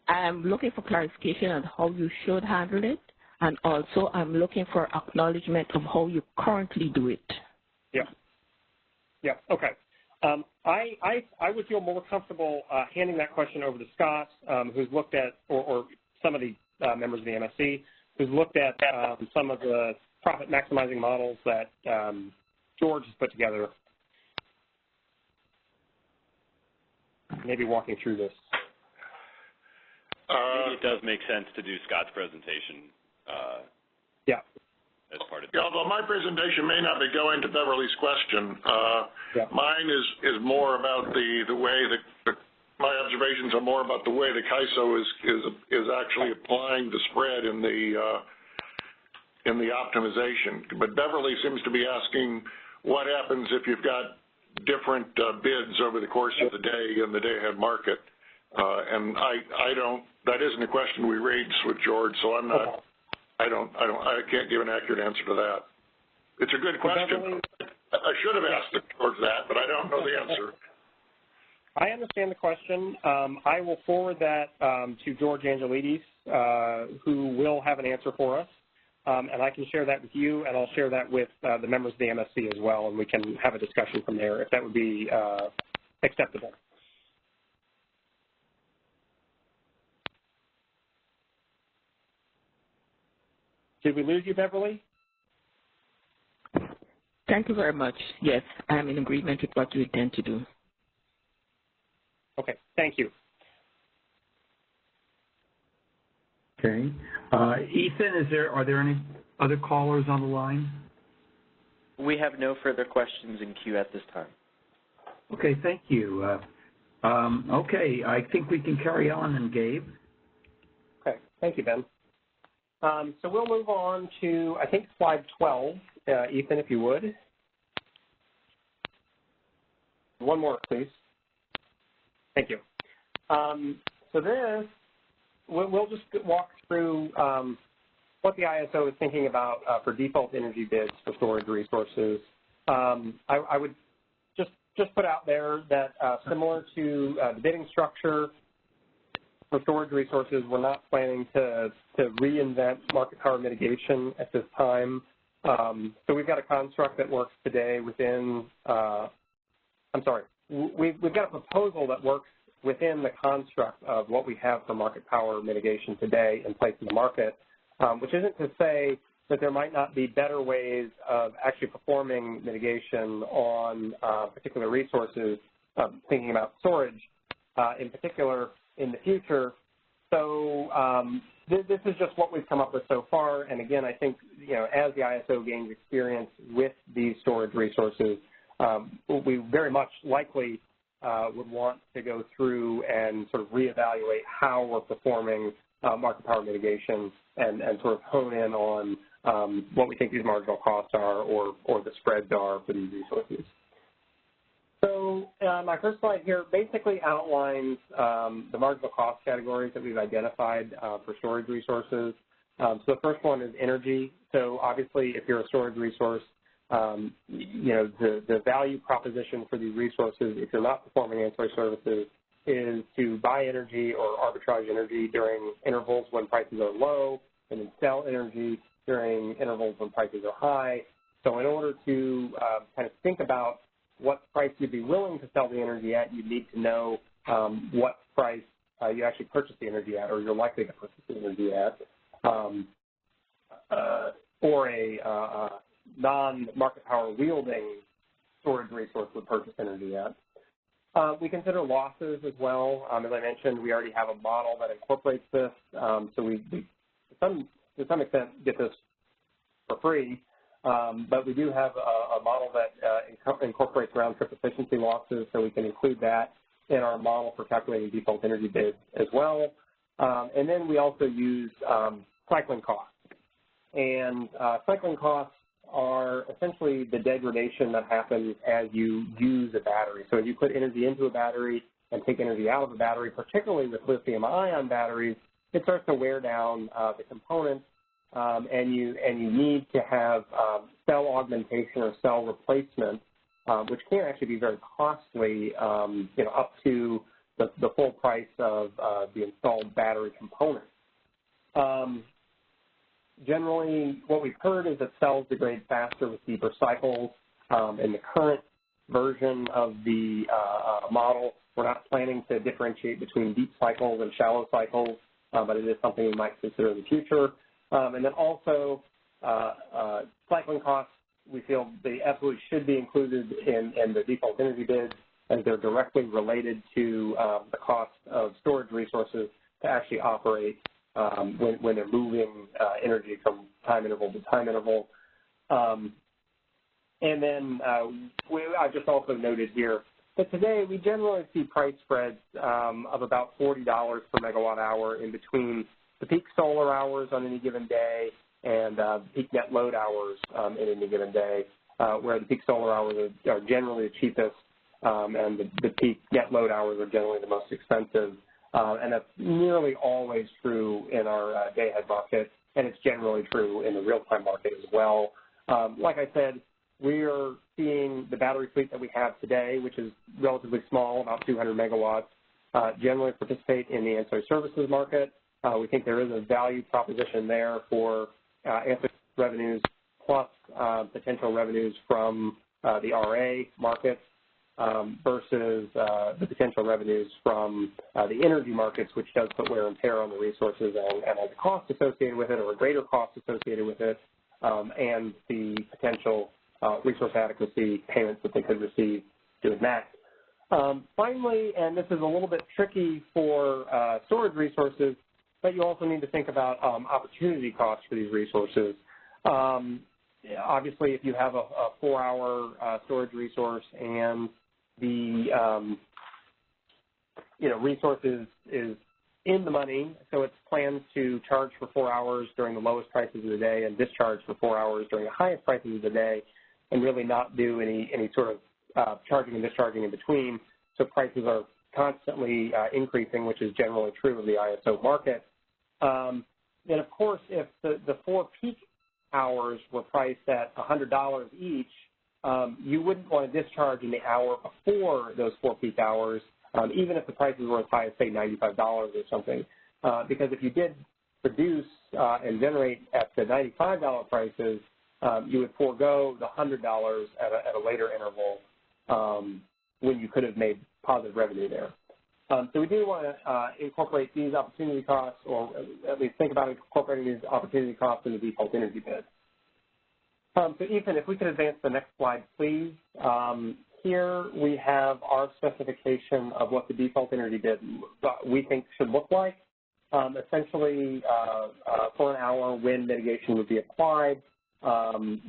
I'm looking for clarification on how you should handle it, and also I'm looking for acknowledgement of how you currently do it. Yeah. Yeah, okay. I would feel more comfortable handing that question over to Scott, who's looked at, or some of the members of the MSC, who's looked at some of the profit maximizing models that George has put together. Maybe walking through this. Maybe it does make sense to do Scott's presentation. Yeah. As part of. Yeah, although my presentation may not be going to Beverly's question, mine is more about the way that my observations are more about the way the CAISO is actually applying the spread in the optimization. But Beverly seems to be asking what happens if you've got different bids over the course of the day in the day-ahead market. And I don't. That isn't a question we raised with George, so I'm not. I can't give an accurate answer to that. It's a good question. I should have asked George that, but I don't know the answer. I understand the question. I will forward that to George Angelides, who will have an answer for us. And I can share that with you, and I'll share that with the members of the MSC as well, and we can have a discussion from there if that would be acceptable. Did we lose you, Beverly? Thank you very much. Yes, I am in agreement with what you intend to do. Okay, thank you. Okay. Ethan, are there any other callers on the line? We have no further questions in queue at this time. Okay, thank you. Okay, I think we can carry on, and Gabe. Okay, thank you, Ben. So we'll move on to, I think, slide 12. Ethan, if you would. One more, please. Thank you. So this, we'll just walk through what the ISO is thinking about for default energy bids for storage resources. I would just put out there that similar to the bidding structure for storage resources, we're not planning to reinvent market power mitigation at this time. So we've got a construct that works today within, we've got a proposal that works within the construct of what we have for market power mitigation today in place in the market. which isn't to say that there might not be better ways of actually performing mitigation on particular resources, thinking about storage in particular in the future. So this is just what we've come up with so far. And again, I think, as the ISO gains experience with these storage resources, we very much likely would want to go through and sort of reevaluate how we're performing market power mitigation and sort of hone in on what we think these marginal costs are or the spreads are for these resources. So my first slide here basically outlines the marginal cost categories that we've identified for storage resources. So the first one is energy. So obviously, if you're a storage resource, the value proposition for these resources, if you're not performing ancillary services, is to buy energy or arbitrage energy during intervals when prices are low, and then sell energy during intervals when prices are high. So in order to kind of think about what price you'd be willing to sell the energy at, you need to know what price you actually purchase the energy at, or you're likely to purchase the energy at, or a non-market power wielding storage resource would purchase energy at. We consider losses as well. As I mentioned, we already have a model that incorporates this, so we to some extent get this for free, but we do have a model that incorporates round-trip efficiency losses, so we can include that in our model for calculating default energy bids as well. And then we also use cycling costs. And cycling costs are essentially the degradation that happens as you use a battery. So as you put energy into a battery and take energy out of a battery, particularly with lithium-ion batteries, it starts to wear down the components, and you need to have cell augmentation or cell replacement, which can actually be very costly, up to the full price of the installed battery component. Generally, what we've heard is that cells degrade faster with deeper cycles. In the current version of the model, we're not planning to differentiate between deep cycles and shallow cycles, but it is something we might consider in the future. And then also, cycling costs, we feel they absolutely should be included in the default energy bids, as they're directly related to the cost of storage resources to actually operate when they're moving energy from time interval to time interval. And then I just also noted here that today we generally see price spreads of about $40 per megawatt hour in between the peak solar hours on any given day and peak net load hours in any given day, where the peak solar hours are generally the cheapest and the peak net load hours are generally the most expensive. And that's nearly always true in our day-ahead market, and it's generally true in the real-time market as well. Like I said, we are seeing the battery fleet that we have today, which is relatively small, about 200 megawatts, generally participate in the ancillary services market. We think there is a value proposition there for ancillary revenues plus potential revenues from the RA market. Versus the potential revenues from the energy markets, which does put wear and tear on the resources and has a cost associated with it or a greater cost associated with it, and the potential resource adequacy payments that they could receive doing that. Finally, and this is a little bit tricky for storage resources, but you also need to think about opportunity costs for these resources. Obviously, if you have a 4-hour storage resource and the resource is in the money, so it's planned to charge for 4 hours during the lowest prices of the day and discharge for 4 hours during the highest prices of the day, and really not do any sort of charging and discharging in between. So prices are constantly increasing, which is generally true of the ISO market. Then, of course, if the 4 peak hours were priced at $100 each, you wouldn't want to discharge in the hour before those 4 peak hours, even if the prices were as high as, say, $95 or something. Because if you did produce and generate at the $95 prices, you would forego the $100 at a later interval when you could have made positive revenue there. So we do want to incorporate these opportunity costs, or at least think about incorporating these opportunity costs in the default energy bid. So Ethan, if we could advance the next slide, please. Here we have our specification of what the default energy bid we think should look like. Essentially, for an hour when mitigation would be applied,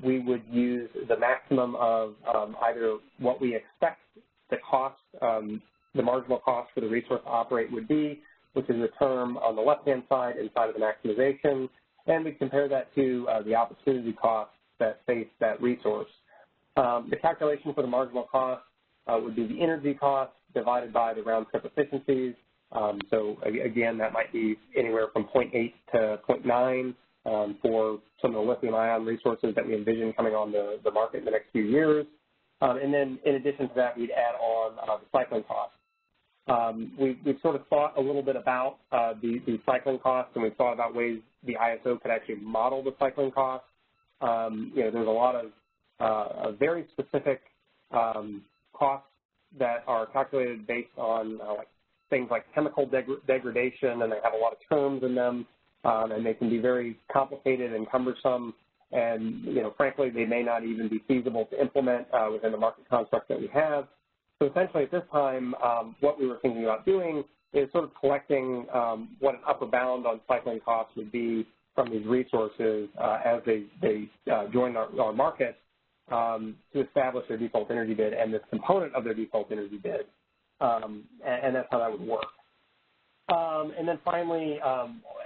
we would use the maximum of either what we expect the cost, the marginal cost for the resource to operate would be, which is a term on the left-hand side inside of the maximization, and we compare that to the opportunity costs that face that resource. The calculation for the marginal cost would be the energy cost divided by the round-trip efficiencies. So again, that might be anywhere from 0.8 to 0.9 for some of the lithium-ion resources that we envision coming on the market in the next few years. And then in addition to that, we'd add on the cycling cost. We've sort of thought a little bit about the cycling costs, and we've thought about ways the ISO could actually model the cycling costs. There's a lot of very specific costs that are calculated based on things like chemical degradation, and they have a lot of terms in them, and they can be very complicated and cumbersome, and frankly, they may not even be feasible to implement within the market construct that we have. So essentially at this time, what we were thinking about doing is sort of collecting what an upper bound on cycling costs would be from these resources as they join our market to establish their default energy bid and this component of their default energy bid, and that's how that would work. And then finally,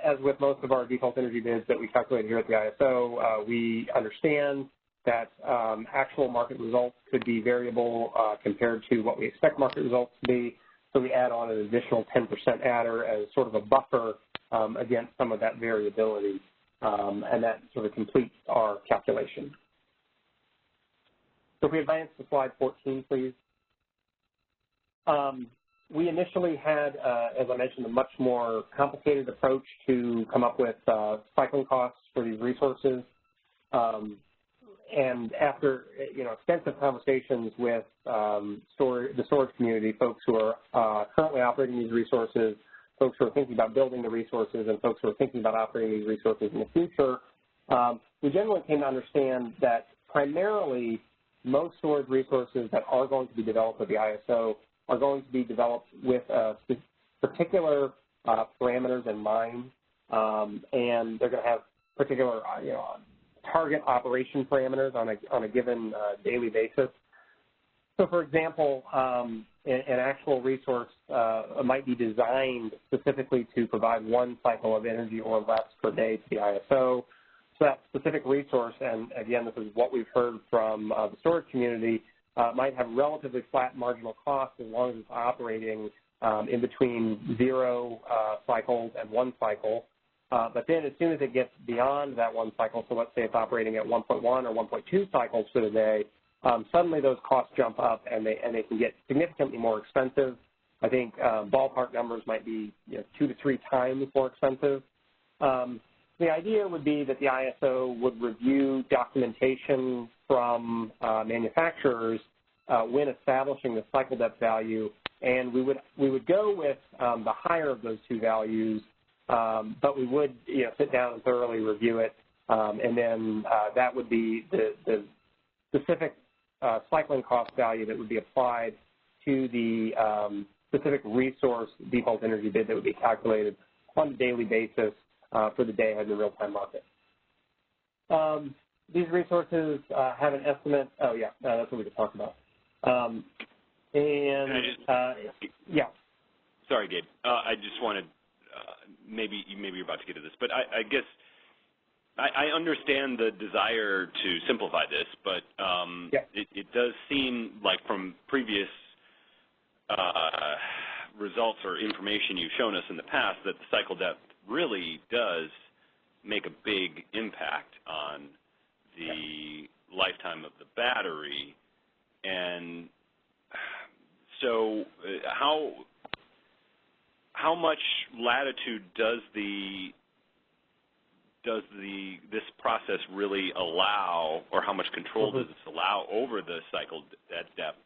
as with most of our default energy bids that we calculate here at the ISO, we understand that actual market results could be variable compared to what we expect market results to be. So we add on an additional 10% adder as sort of a buffer against some of that variability, and that sort of completes our calculation. So if we advance to slide 14, please. We initially had, as I mentioned, a much more complicated approach to come up with cycling costs for these resources. And after extensive conversations with the storage community, folks who are currently operating these resources, folks who are thinking about building the resources, and folks who are thinking about operating these resources in the future, we generally came to understand that primarily most storage resources that are going to be developed with the ISO are going to be developed with particular parameters in mind, and they're going to have particular target operation parameters on a given daily basis. So, for example, an actual resource might be designed specifically to provide one cycle of energy or less per day to the ISO. So that specific resource, and again, this is what we've heard from the storage community, might have relatively flat marginal costs as long as it's operating in between 0 cycles and 1 cycle. But then as soon as it gets beyond that 1 cycle, so let's say it's operating at 1.1 or 1.2 cycles for the day, suddenly those costs jump up and they can get significantly more expensive. I think ballpark numbers might be 2 to 3 times more expensive. The idea would be that the ISO would review documentation from manufacturers when establishing the cycle depth value, and we would go with the higher of those 2 values, but we would sit down and thoroughly review it, and then that would be the specific cycling cost value that would be applied to the specific resource default energy bid that would be calculated on a daily basis for the day ahead in the real-time market. These resources have an estimate. Oh, yeah, that's what we just talked about. Yeah. Sorry, Gabe. I just wanted, maybe you're about to get to this, but I guess I understand the desire to simplify this, but it does seem like from previous results or information you've shown us in the past that the cycle depth really does make a big impact on the lifetime of the battery. And so how much latitude does this process really allow, or how much control does this allow over the cycle depth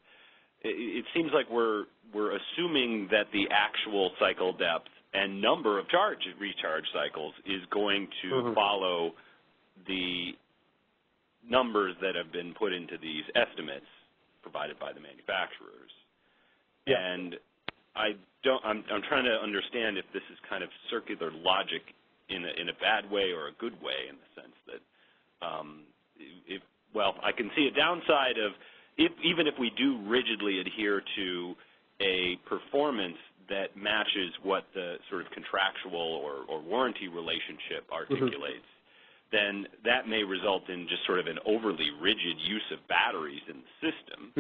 it seems like we're assuming that the actual cycle depth and number of recharge cycles is going to follow the numbers that have been put into these estimates provided by the manufacturers. Yeah. And I'm trying to understand if this is kind of circular logic in a bad way or a good way, in the sense that, well, I can see a downside of even if we do rigidly adhere to a performance that matches what the sort of contractual or warranty relationship articulates, then that may result in just sort of an overly rigid use of batteries in the system.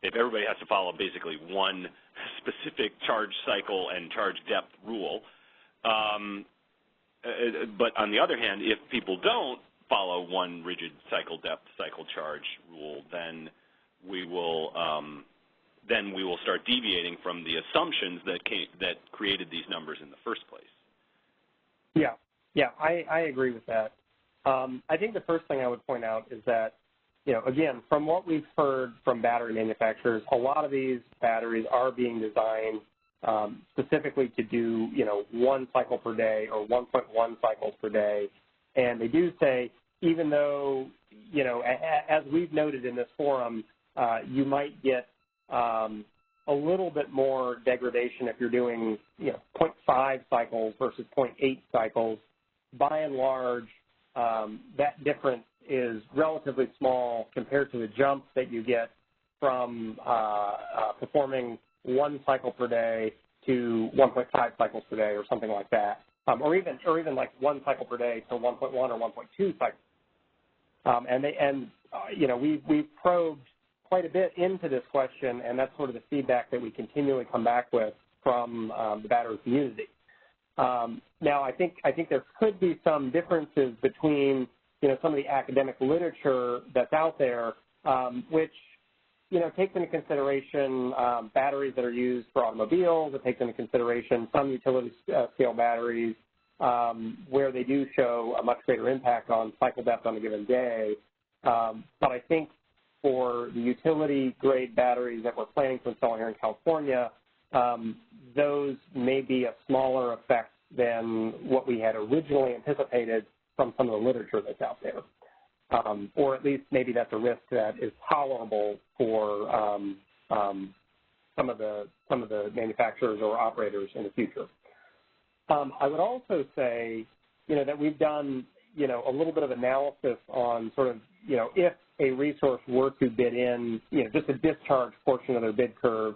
If everybody has to follow basically one specific charge cycle and charge depth rule. But on the other hand, if people don't follow one rigid cycle depth, cycle charge rule, then we will start deviating from the assumptions that created these numbers in the first place. Yeah, I agree with that. I think the first thing I would point out is that, again, from what we've heard from battery manufacturers, a lot of these batteries are being designed specifically to do, 1 cycle per day or 1.1 cycles per day. And they do say, even though, as we've noted in this forum, you might get a little bit more degradation if you're doing, 0.5 cycles versus 0.8 cycles. By and large, that difference is relatively small compared to the jump that you get from performing 1 cycle per day to 1.5 cycles per day or something like that, or even like 1 cycle per day to 1.1 or 1.2 cycles. We've probed quite a bit into this question, and that's sort of the feedback that we continually come back with from the battery community. Now, I think there could be some differences between, some of the academic literature that's out there, which, takes into consideration batteries that are used for automobiles. It takes into consideration some utility scale batteries where they do show a much greater impact on cycle depth on a given day. But I think for the utility grade batteries that we're planning to install here in California, those may be a smaller effect than what we had originally anticipated from some of the literature that's out there. Or at least maybe that's a risk that is tolerable for some of the manufacturers or operators in the future. I would also say, that we've done, a little bit of analysis on sort of, if a resource were to bid in, just a discharge portion of their bid curve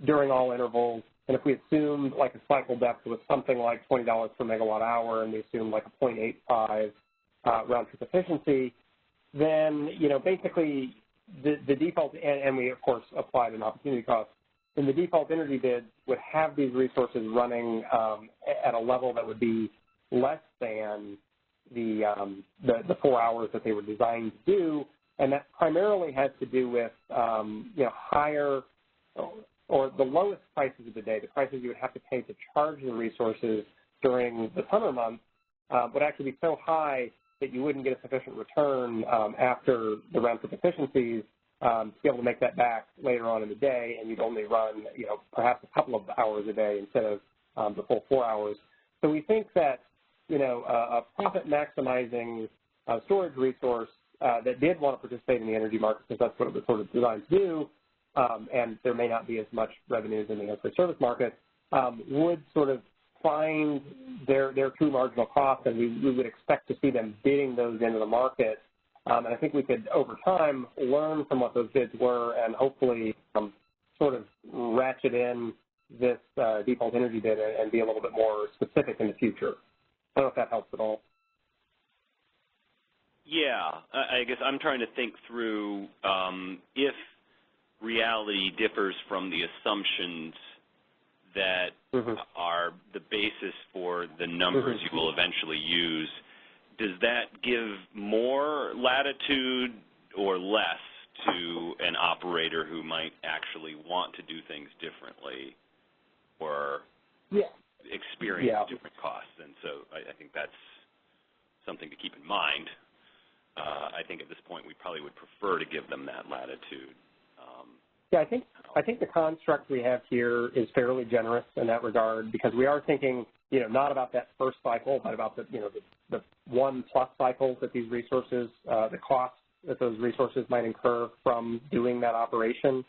during all intervals, and if we assumed like a cycle depth was something like $20 per megawatt hour, and we assumed like a 0.85 round trip efficiency, then, basically the default, and we, of course, applied an opportunity cost, then the default energy bid would have these resources running at a level that would be less than the 4 hours that they were designed to do, and that primarily has to do with, higher or the lowest prices of the day, the prices you would have to pay to charge the resources during the summer months would actually be so high that you wouldn't get a sufficient return after the round-trip efficiencies to be able to make that back later on in the day, and you'd only run, perhaps a couple of hours a day instead of the full 4 hours. So we think that, a profit-maximizing storage resource that did want to participate in the energy market, because that's what it was sort of designed to do, and there may not be as much revenues in the ancillary service market, would sort of find their true marginal cost, and we would expect to see them bidding those into the market. And I think we could, over time, learn from what those bids were and hopefully sort of ratchet in this default energy bid and be a little bit more specific in the future. I don't know if that helps at all. Yeah, I guess I'm trying to think through if reality differs from the assumptions that are the basis for the numbers you will eventually use. Does that give more latitude or less to an operator who might actually want to do things differently or experience different costs? And so I think that's something to keep in mind. I think at this point we probably would prefer to give them that latitude. Yeah, I think the construct we have here is fairly generous in that regard because we are thinking, not about that first cycle, but about the 1+ cycles that these resources, the costs that those resources might incur from doing that operation.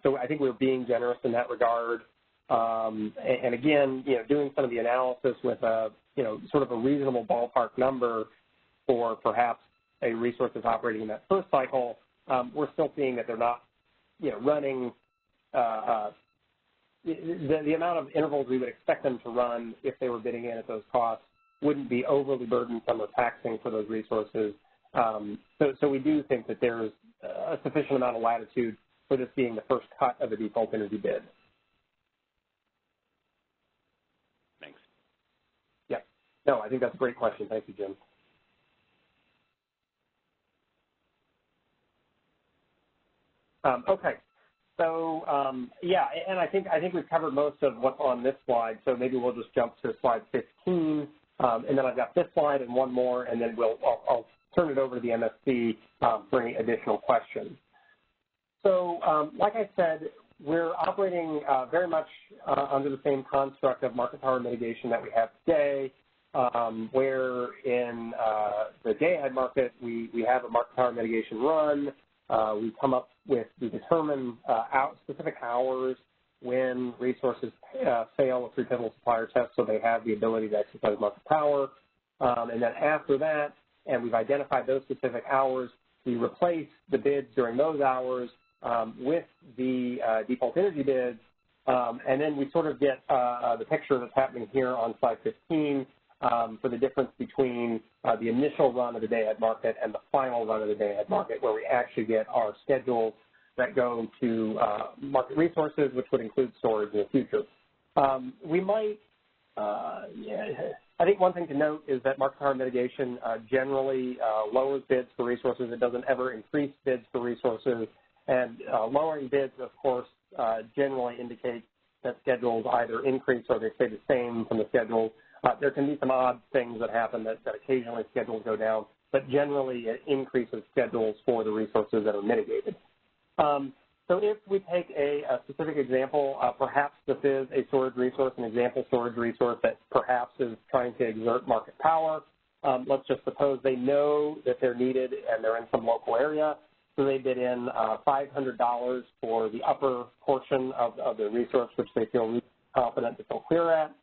So I think we're being generous in that regard. And again, doing some of the analysis with a, sort of a reasonable ballpark number for perhaps a resource that's operating in that first cycle, we're still seeing that they're not, running the amount of intervals we would expect them to run if they were bidding in at those costs wouldn't be overly burdensome or taxing for those resources. So we do think that there's a sufficient amount of latitude for this being the first cut of a default energy bid. Thanks. Yeah. No, I think that's a great question. Thank you, Jim. Okay. So, yeah, and I think we've covered most of what's on this slide, so maybe we'll just jump to slide 15, and then I've got this slide and one more, and then I'll turn it over to the MSC for any additional questions. So, like I said, we're operating very much under the same construct of market power mitigation that we have today, where in the day-ahead market, we have a market power mitigation run. We determine specific hours when resources fail a three-pivotal supplier test so they have the ability to exercise market power. And then after that, and we've identified those specific hours, we replace the bids during those hours with the default energy bids, and then we sort of get the picture that's happening here on slide 15 for the difference between the initial run of the day-ahead market and the final run of the day-ahead market, where we actually get our schedules that go to market resources, which would include storage in the future. I think one thing to note is that market power mitigation generally lowers bids for resources. It doesn't ever increase bids for resources. And lowering bids, of course, generally indicates that schedules either increase or they stay the same from the schedules. There can be some odd things that happen that occasionally schedules go down, but generally it increases schedules for the resources that are mitigated. So if we take a specific example, perhaps this is a storage resource, an example storage resource that perhaps is trying to exert market power. Let's just suppose they know that they're needed and they're in some local area. So they bid in $500 for the upper portion of the resource, which they feel really confident that they'll clear at.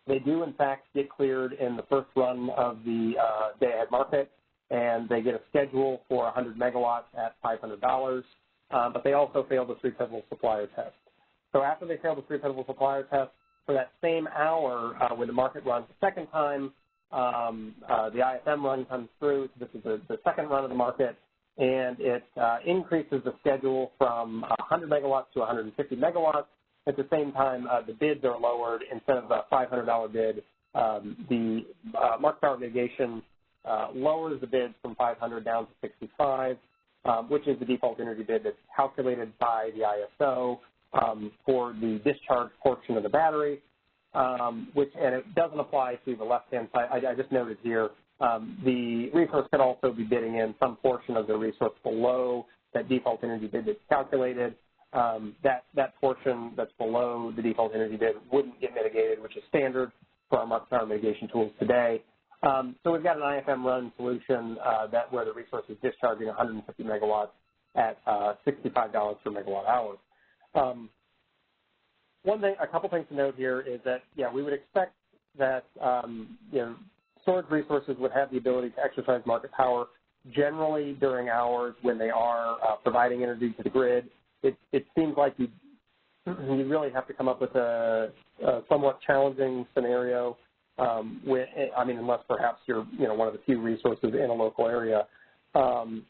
They do, in fact, get cleared in the first run of the day-ahead market, and they get a schedule for 100 megawatts at $500, but they also fail the three-pivotal supplier test. So after they fail the three-pivotal supplier test, for that same hour when the market runs the second time, the ISM run comes through. So this is the second run of the market, and it increases the schedule from 100 megawatts to 150 megawatts. At the same time, the bids are lowered. Instead of a $500 bid, the market power mitigation lowers the bids from 500 down to 65, which is the default energy bid that's calculated by the ISO for the discharge portion of the battery, and it doesn't apply to the left-hand side. I just noted here, the resource could also be bidding in some portion of the resource below that default energy bid that's calculated. That portion that's below the default energy bid wouldn't get mitigated, which is standard for our market power mitigation tools today. So we've got an IFM run solution where the resource is discharging 150 megawatts at $65 per megawatt hour. A couple things to note here is that, yeah, we would expect that storage resources would have the ability to exercise market power generally during hours when they are providing energy to the grid. It seems like you really have to come up with a somewhat challenging scenario. Unless perhaps you're one of the few resources in a local area, to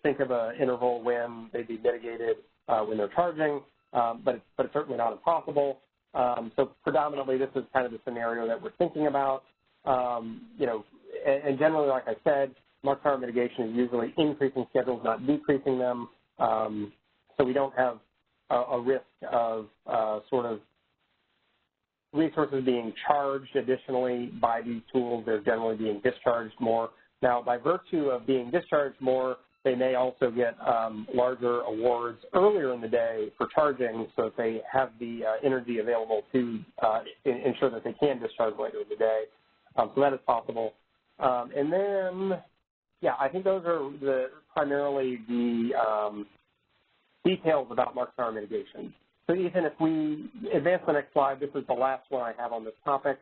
think of an interval when they'd be mitigated when they're charging, but it's certainly not impossible. So predominantly, this is kind of the scenario that we're thinking about. And generally, like I said, market power mitigation is usually increasing schedules, not decreasing them. So we don't have a risk of sort of resources being charged additionally by these tools. They're generally being discharged more. Now, by virtue of being discharged more, they may also get larger awards earlier in the day for charging so that they have the energy available to ensure that they can discharge later in the day. So that is possible. And then, yeah, I think those are primarily the details about market power mitigation. So Ethan, if we advance the next slide, this is the last one I have on this topic.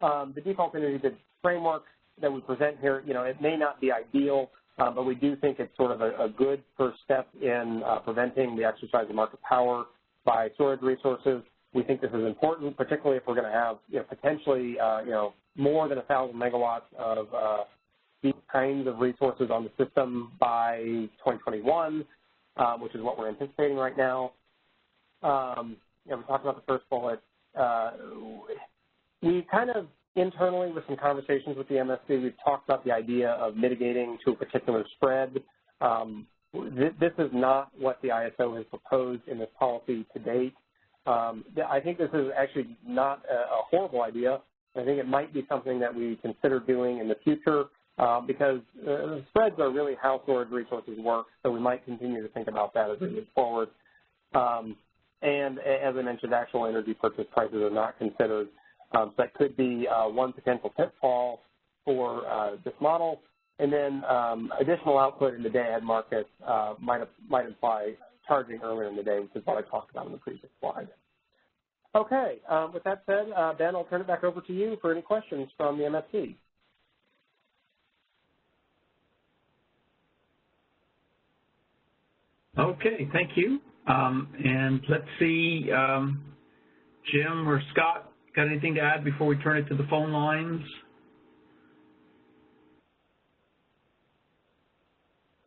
The default energy bid framework that we present here, it may not be ideal, but we do think it's sort of a good first step in preventing the exercise of market power by storage resources. We think this is important, particularly if we're going to have potentially more than 1,000 megawatts of these kinds of resources on the system by 2021, which is what we're anticipating right now. We talked about the first bullet. We kind of internally, with some conversations with the MSC, we've talked about the idea of mitigating to a particular spread. This is not what the ISO has proposed in this policy to date. I think this is actually not a horrible idea. I think it might be something that we consider doing in the future because spreads are really how storage resources work, so we might continue to think about that as we move forward. And as I mentioned, actual energy purchase prices are not considered. So that could be one potential pitfall for this model. And then additional output in the day-ahead market might imply charging earlier in the day, which is what I talked about in the previous slide. Okay, with that said, Ben, I'll turn it back over to you for any questions from the MSC. Okay, thank you. And let's see, Jim or Scott, got anything to add before we turn it to the phone lines?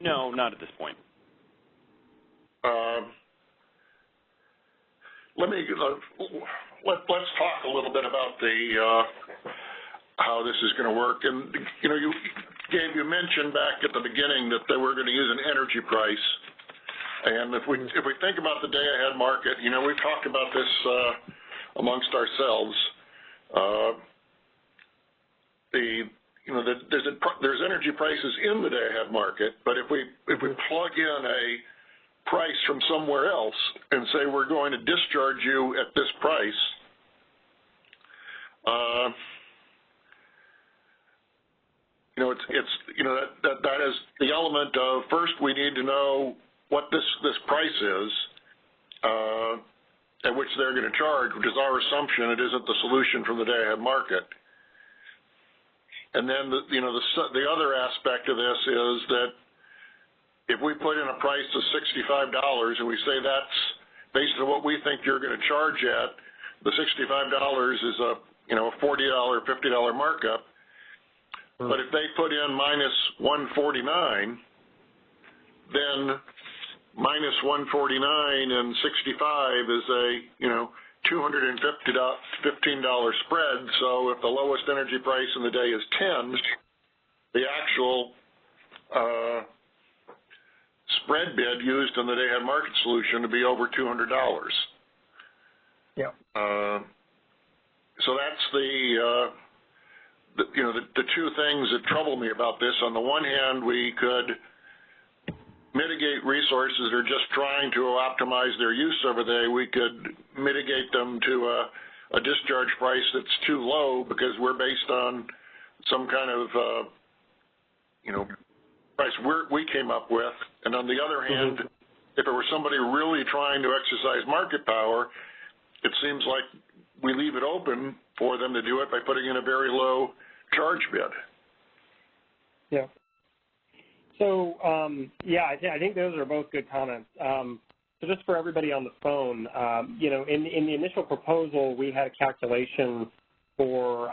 No, not at this point. Let's talk a little bit about how this is going to work. And Gabe, you mentioned back at the beginning that they were going to use an energy price. And if we think about the day-ahead market, we've talked about this amongst ourselves. There's energy prices in the day-ahead market, but if we plug in a price from somewhere else and say we're going to discharge you at this price, that is the element of first we need to know what this price is at which they're going to charge, which is our assumption. It isn't the solution from the day-ahead market. And then the other aspect of this is that if we put in a price of $65 and we say that's based on what we think you're going to charge at, the $65 is a $40, $50 markup. But if they put in minus 149, then minus 149 and 65 is a $215 spread. So if the lowest energy price in the day is 10, the actual spread bid used in the day-ahead market solution to be over $200. Yeah. So that's the two things that trouble me about this. On the one hand, we could mitigate resources that are just trying to optimize their use over the day. We could mitigate them to a discharge price that's too low because we're based on some kind of price we came up with. And on the other hand, if it were somebody really trying to exercise market power, it seems like we leave it open for them to do it by putting in a very low charge bid. Yeah. So, I think those are both good comments. So just for everybody on the phone, in the initial proposal, we had a calculation for,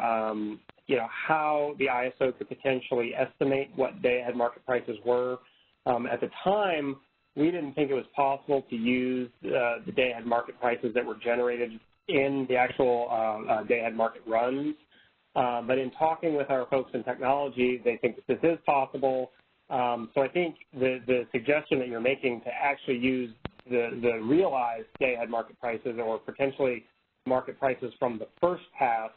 how the ISO could potentially estimate what day-ahead market prices were. At the time, we didn't think it was possible to use the day-ahead market prices that were generated in the actual day-ahead market runs. But in talking with our folks in technology, they think that this is possible. So I think the suggestion that you're making to actually use the realized day-ahead market prices or potentially market prices from the first pass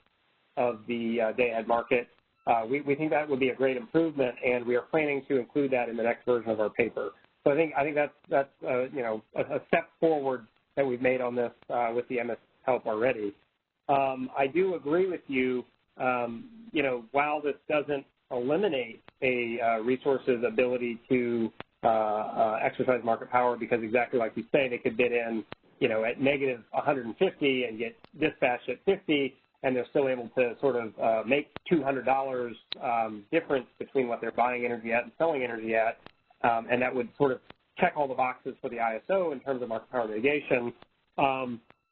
of the day-ahead market we think that would be a great improvement, and we are planning to include that in the next version of our paper. So I think that's you know, a step forward that we've made on this with the MS help already. I do agree with you. You know, while this doesn't eliminate a resource's ability to exercise market power, because exactly like you say, they could bid in, you know, at negative 150 and get dispatched at 50, and they're still able to sort of make $200 difference between what they're buying energy at and selling energy at, and that would sort of check all the boxes for the ISO in terms of market power mitigation.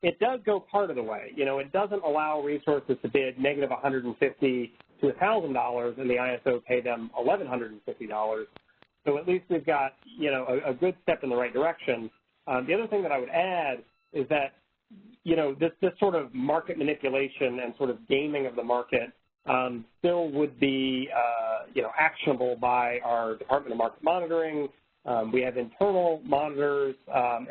It does go part of the way. You know, it doesn't allow resources to bid negative 150 to $1,000 and the ISO pay them $1,150. So at least we've got, you know, a good step in the right direction. The other thing that I would add is that, you know, this sort of market manipulation and sort of gaming of the market still would be, you know, actionable by our Department of Market Monitoring. We have internal monitors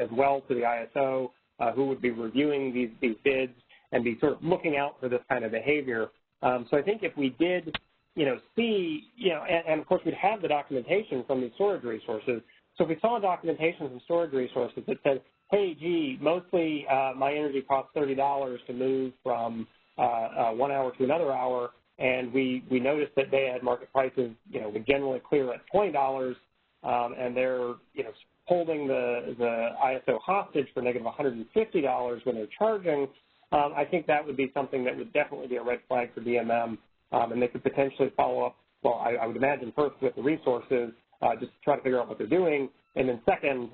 as well to the ISO who would be reviewing these bids and be sort of looking out for this kind of behavior. So I think if we did, you know, see, you know, and of course we'd have the documentation from these storage resources. So if we saw documentation from storage resources that says, hey, gee, mostly my energy costs $30 to move from 1 hour to another hour, and we noticed that they had market prices, you know, would generally clear at $20, and they're, you know, holding the ISO hostage for negative $150 when they're charging, I think that would be something that would definitely be a red flag for DMM, and they could potentially follow up, well, I would imagine first with the resources, just to try to figure out what they're doing, and then second,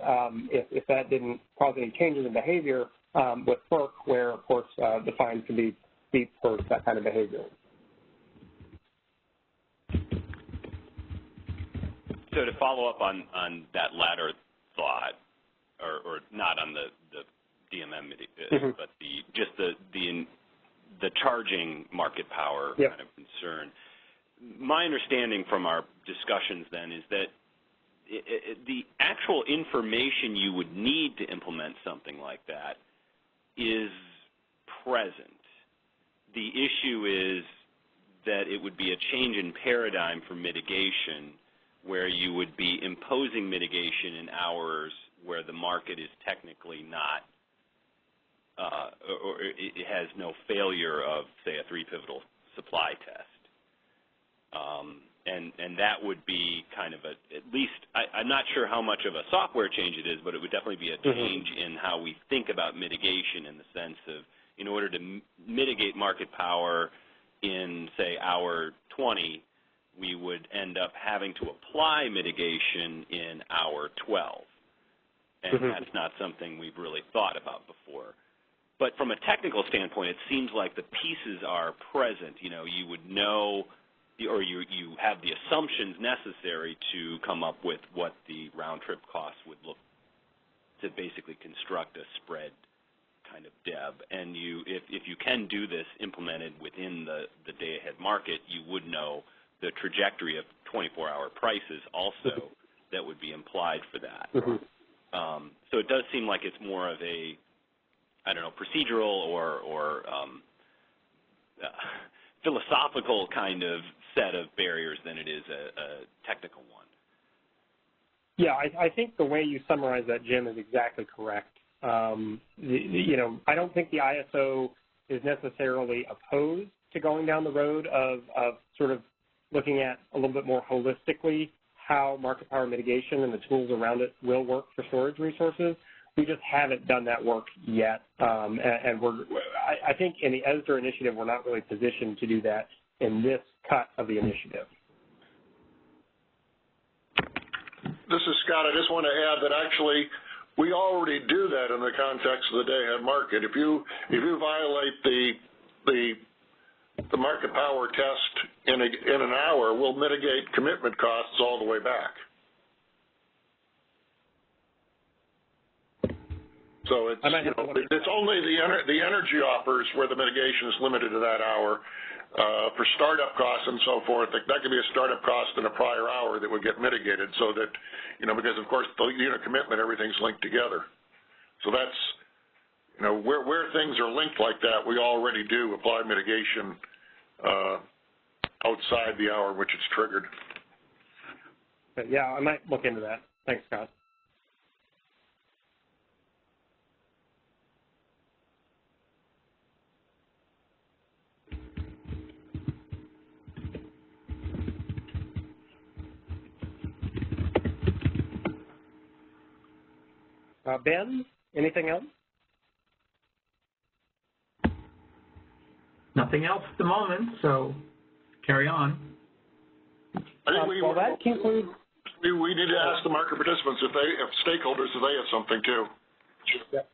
if that didn't cause any changes in behavior, with FERC, where, of course, the fines can be steep for that kind of behavior. So to follow up on that latter thought, or not on the DMM, but the charging market power kind of concern. My understanding from our discussions then is that the actual information you would need to implement something like that is present. The issue is that it would be a change in paradigm for mitigation, where you would be imposing mitigation in hours where the market is technically not, or it has no failure of, say, a 3-pivotal supply test. And that would be kind of at least, I'm not sure how much of a software change it is, but it would definitely be a change in how we think about mitigation, in the sense of, in order to mitigate market power in, say, hour 20, we would end up having to apply mitigation in hour 12. And that's not something we've really thought about before. But from a technical standpoint, it seems like the pieces are present. You know, you would know, or you have the assumptions necessary to come up with what the round-trip costs would look to basically construct a spread kind of DEB. And if you can do this implemented within the day-ahead market, you would know the trajectory of 24-hour prices also that would be implied for that. So it does seem like it's more of a, I don't know, procedural or philosophical kind of set of barriers than it is a technical one. Yeah, I think the way you summarize that, Jim, is exactly correct. You know, I don't think the ISO is necessarily opposed to going down the road of sort of looking at a little bit more holistically how market power mitigation and the tools around it will work for storage resources. We just haven't done that work yet, and I think in the ESDR initiative, we're not really positioned to do that in this cut of the initiative. This is Scott. I just want to add that actually we already do that in the context of the day-ahead market. If you violate the market power test in an hour, we'll mitigate commitment costs all the way back. So it's, it's only the energy offers where the mitigation is limited to that hour. For startup costs and so forth, that could be a startup cost in a prior hour that would get mitigated, so that, you know, because of course the unit commitment, everything's linked together. So that's, you know, where things are linked like that, we already do apply mitigation outside the hour in which it's triggered. But yeah, I might look into that. Thanks, Scott. Ben, anything else? Nothing else at the moment, so carry on. I think well, that concludes. We need to ask the market participants if stakeholders, if they have something too. Yep.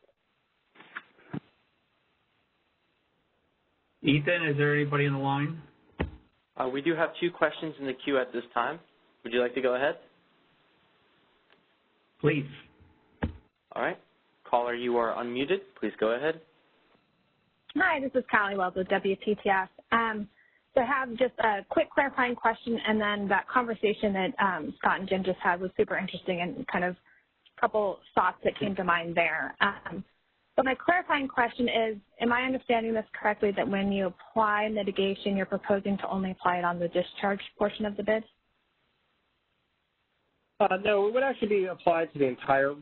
Ethan, is there anybody in the line? We do have 2 questions in the queue at this time. Would you like to go ahead? Please. All right. Caller, you are unmuted. Please go ahead. Hi, this is Callie Wells with WTTF. So I have just a quick clarifying question, and then that conversation that Scott and Jim just had was super interesting, and kind of a couple thoughts that came to mind there. So my clarifying question is, am I understanding this correctly, that when you apply mitigation, you're proposing to only apply it on the discharge portion of the bid? No, it would actually be applied to the entire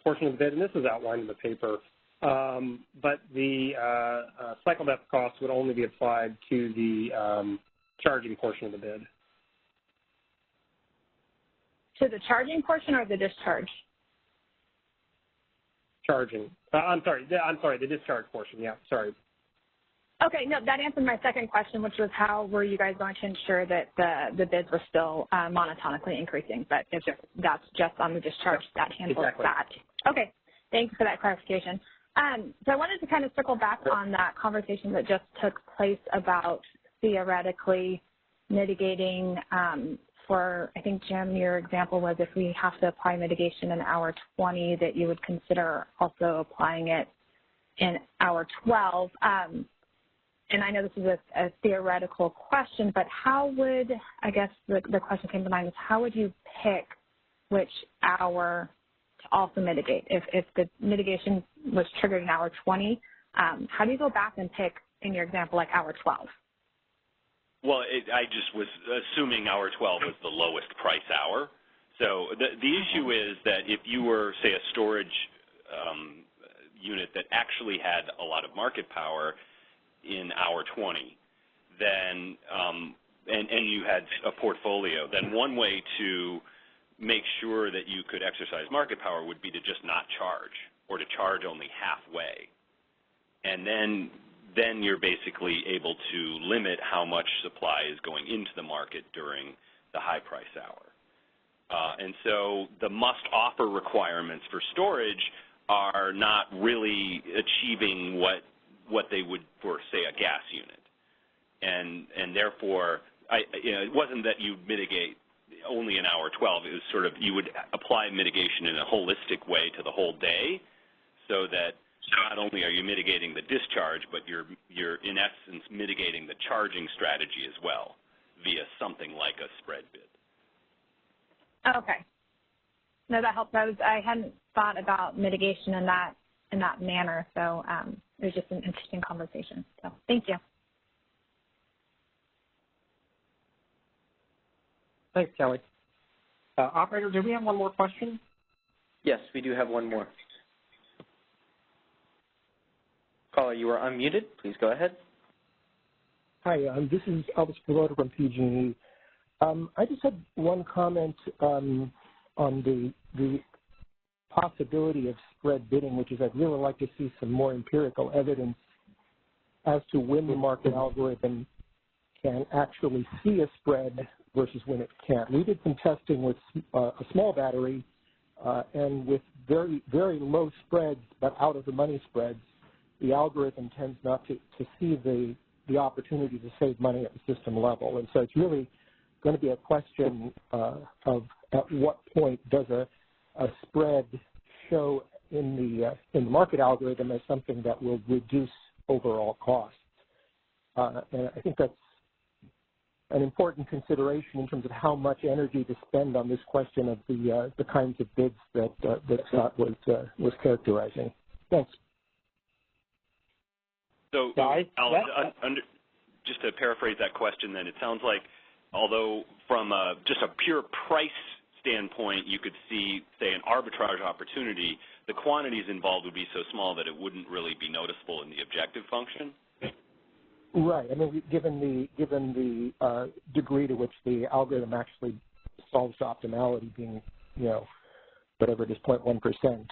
portion of the bid, and this is outlined in the paper. But the cycle depth cost would only be applied to the charging portion of the bid. To the charging portion or the discharge? Charging. I'm sorry, the discharge portion, yeah, sorry. Okay, no, that answered my second question, which was how were you guys going to ensure that the bids were still monotonically increasing? But if that's just on the discharge, that handles that. Okay, thanks for that clarification. So I wanted to kind of circle back on that conversation that just took place about theoretically mitigating for, I think, Jim, your example was if we have to apply mitigation in hour 20, that you would consider also applying it in hour 12. And I know this is a theoretical question, but how would, I guess the question came to mind is how would you pick which hour to also mitigate? If the mitigation was triggered in hour 20, how do you go back and pick, in your example, like hour 12? Well, I just was assuming hour 12 was the lowest price hour. So the issue is that if you were, say, a storage unit that actually had a lot of market power in hour 20, then and you had a portfolio, then one way to make sure that you could exercise market power would be to just not charge, or to charge only halfway. And then you're basically able to limit how much supply is going into the market during the high price hour. And so the must-offer requirements for storage are not really achieving what they would for, say, a gas unit. And therefore, it wasn't that you mitigate only in hour 12. It was sort of you would apply mitigation in a holistic way to the whole day, so that not only are you mitigating the discharge, but you're in essence mitigating the charging strategy as well via something like a spread bid. Okay. No, that helps. I hadn't thought about mitigation in that manner, so it was just an interesting conversation. So thank you. Thanks, Kelly. Operator, do we have one more question? Yes, we do have one more. Caller, you are unmuted. Please go ahead. Hi, this is Elvis Piloto from PG&E. I just had one comment on the possibility of spread bidding, which is I'd really like to see some more empirical evidence as to when the market algorithm can actually see a spread versus when it can't. We did some testing with a small battery and with very, very low spreads, but out of the money spreads, the algorithm tends not to see the opportunity to save money at the system level. And so it's really going to be a question of at what point does a spread show in the market algorithm as something that will reduce overall costs. And I think that's an important consideration in terms of how much energy to spend on this question of the kinds of bids that Scott was characterizing. Thanks. So, just to paraphrase that question then, it sounds like although from just a pure price standpoint you could see, say, an arbitrage opportunity, the quantities involved would be so small that it wouldn't really be noticeable in the objective function? Right. I mean, given the degree to which the algorithm actually solves optimality being, whatever it is, 0.1%.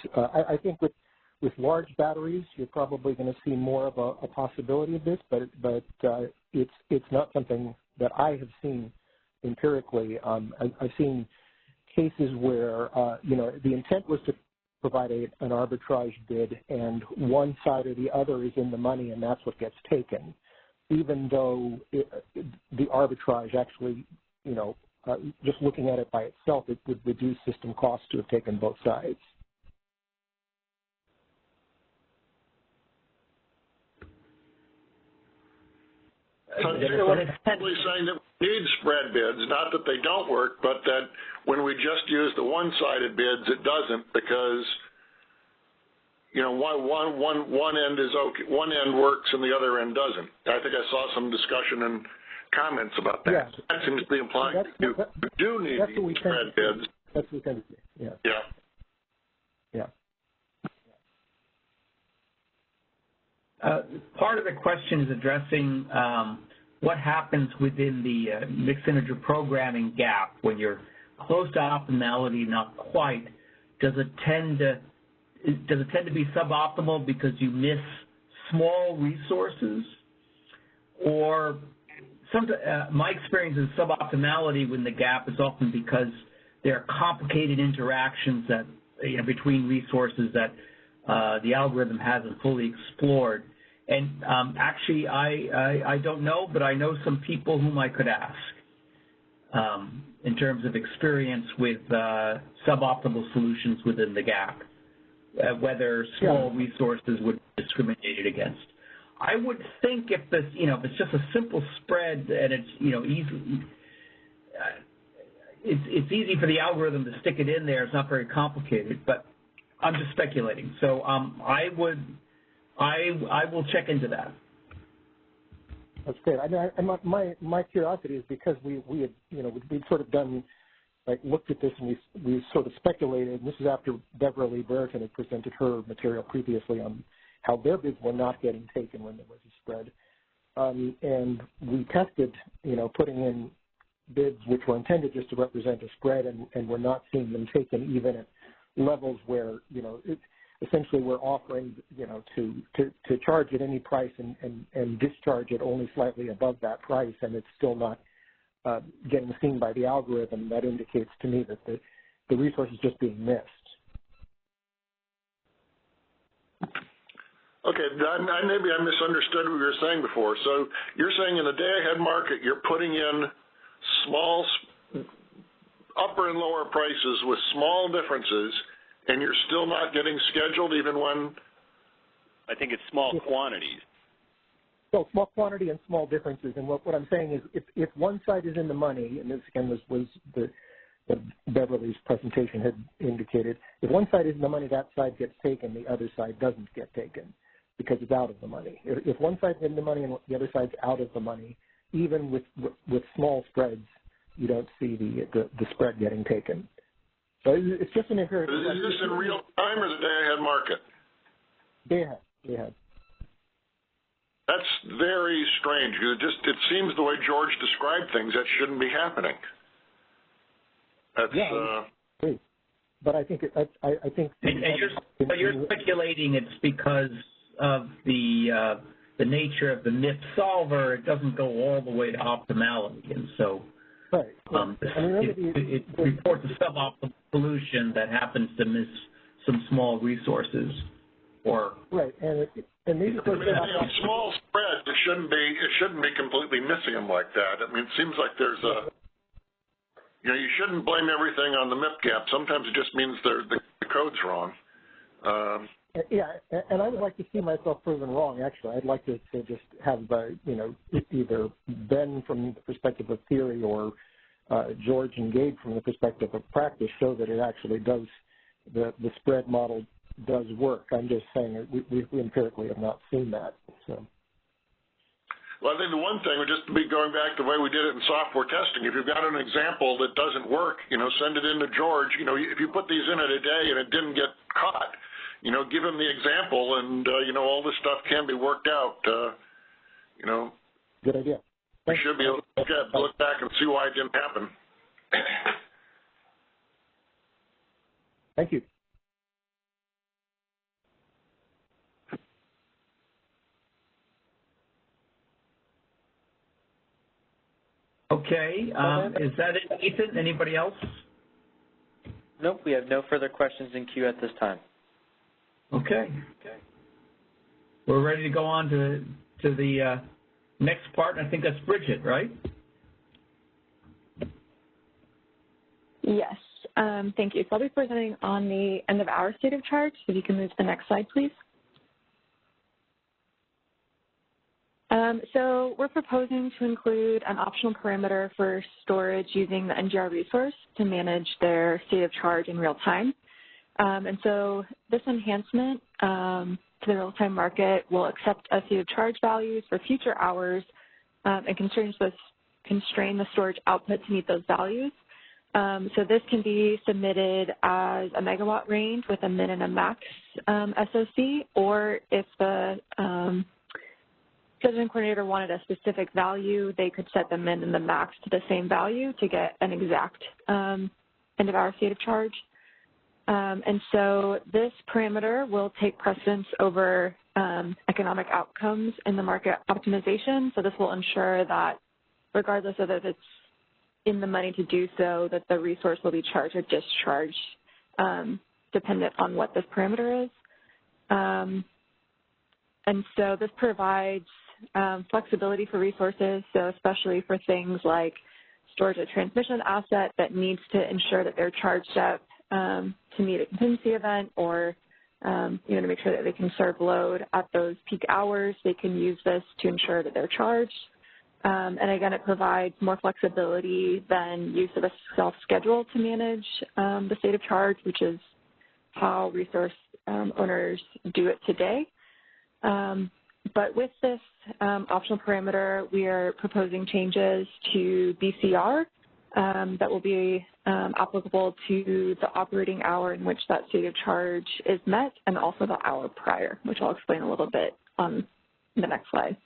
I think with large batteries, you're probably going to see more of a possibility of this, but it's not something that I have seen empirically. I've seen cases where the intent was to provide an arbitrage bid, and one side or the other is in the money, and that's what gets taken, even though the arbitrage actually, just looking at it by itself, it would reduce system costs to have taken both sides. So you're simply saying that we need spread bids, not that they don't work, but that when we just use the one-sided bids, it doesn't, because one end is okay, one end works and the other end doesn't. I think I saw some discussion and comments about that. Yeah. That seems to be implying that you do need these spread bids. That's what we tend to see. Yeah. Yeah. Yeah. Part of the question is addressing what happens within the mixed integer programming gap when you're close to optimality, not quite. Does it tend to be suboptimal because you miss small resources, or my experience is suboptimality when the gap is often because there are complicated interactions that between resources that the algorithm hasn't fully explored. And actually, I don't know, but I know some people whom I could ask in terms of experience with suboptimal solutions within the gap, whether small resources would be discriminated against. I would think if this, if it's just a simple spread and it's, easy, it's easy for the algorithm to stick it in there. It's not very complicated, but I'm just speculating. So I will check into that. That's great. I mean, my curiosity is because we had, we'd sort of done, looked at this and we sort of speculated, and this is after Beverly Brereton had presented her material previously on how their bids were not getting taken when there was a spread. And we tested, putting in bids which were intended just to represent a spread, and we're not seeing them taken even at levels where, essentially we're offering, to charge at any price and discharge it only slightly above that price, and it's still not getting seen by the algorithm. That indicates to me that the resource is just being missed. Okay, maybe I misunderstood what you were saying before. So you're saying in the day-ahead market, you're putting in small upper and lower prices with small differences, and you're still not getting scheduled even when? I think it's small quantities. So small quantity and small differences. And what I'm saying is if one side is in the money, and this again was the Beverly's presentation had indicated, if one side is in the money, that side gets taken, the other side doesn't get taken because it's out of the money. If one side's in the money and the other side's out of the money, even with small spreads, you don't see the spread getting taken. So it's just an empirical. Is this in real time or the day-ahead market? Day ahead. That's very strange. It seems the way George described things, that shouldn't be happening. That's, great. But I think I think. And you're speculating it's because of the nature of the MIP solver. It doesn't go all the way to optimality, and so. Right. It reports a suboptimal solution that happens to miss some small resources, or right. And maybe small spreads. It shouldn't be completely missing them like that. I mean, it seems like there's a. You shouldn't blame everything on the MIP gap. Sometimes it just means the code's wrong. Yeah, and I would like to see myself proven wrong, actually. I'd like to just have, either Ben from the perspective of theory or George and Gabe from the perspective of practice show that it actually does, the spread model does work. I'm just saying we empirically have not seen that. So. Well, I think the one thing would just be going back the way we did it in software testing. If you've got an example that doesn't work, send it in to George. If you put these in a day and it didn't get caught, give him the example, and, all this stuff can be worked out, Good idea. We should be able to look back and see why it didn't happen. Thank you. Okay, is that it, Ethan? Anybody else? Nope, we have no further questions in queue at this time. Okay. We're ready to go on to the next part. I think that's Bridget, right? Yes, thank you. So I'll be presenting on the end of hour state of charge. If you can move to the next slide, please. So we're proposing to include an optional parameter for storage using the NGR resource to manage their state of charge in real time. And so this enhancement to the real-time market will accept a state of charge values for future hours and constrain the storage output to meet those values. So this can be submitted as a megawatt range with a min and a max SOC, or if the scheduling coordinator wanted a specific value, they could set the min and the max to the same value to get an exact end of hour state of charge. And so this parameter will take precedence over economic outcomes in the market optimization. So this will ensure that regardless of if it's in the money to do so, that the resource will be charged or discharged dependent on what this parameter is. And so this provides flexibility for resources, so especially for things like storage a transmission asset that needs to ensure that they're charged up to meet a contingency event, or to make sure that they can serve load at those peak hours. They can use this to ensure that they're charged. And again, it provides more flexibility than use of a self-schedule to manage the state of charge, which is how resource owners do it today. But with this optional parameter, we are proposing changes to BCR that will be applicable to the operating hour in which that state of charge is met, and also the hour prior, which I'll explain a little bit on the next slide.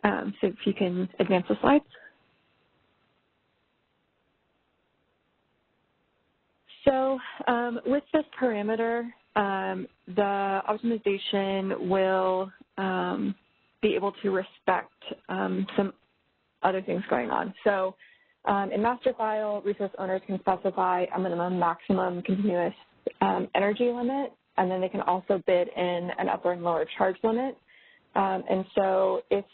So if you can advance the slides. So with this parameter, the optimization will be able to respect some other things going on. So in master file, resource owners can specify a minimum maximum continuous energy limit, and then they can also bid in an upper and lower charge limit. And so if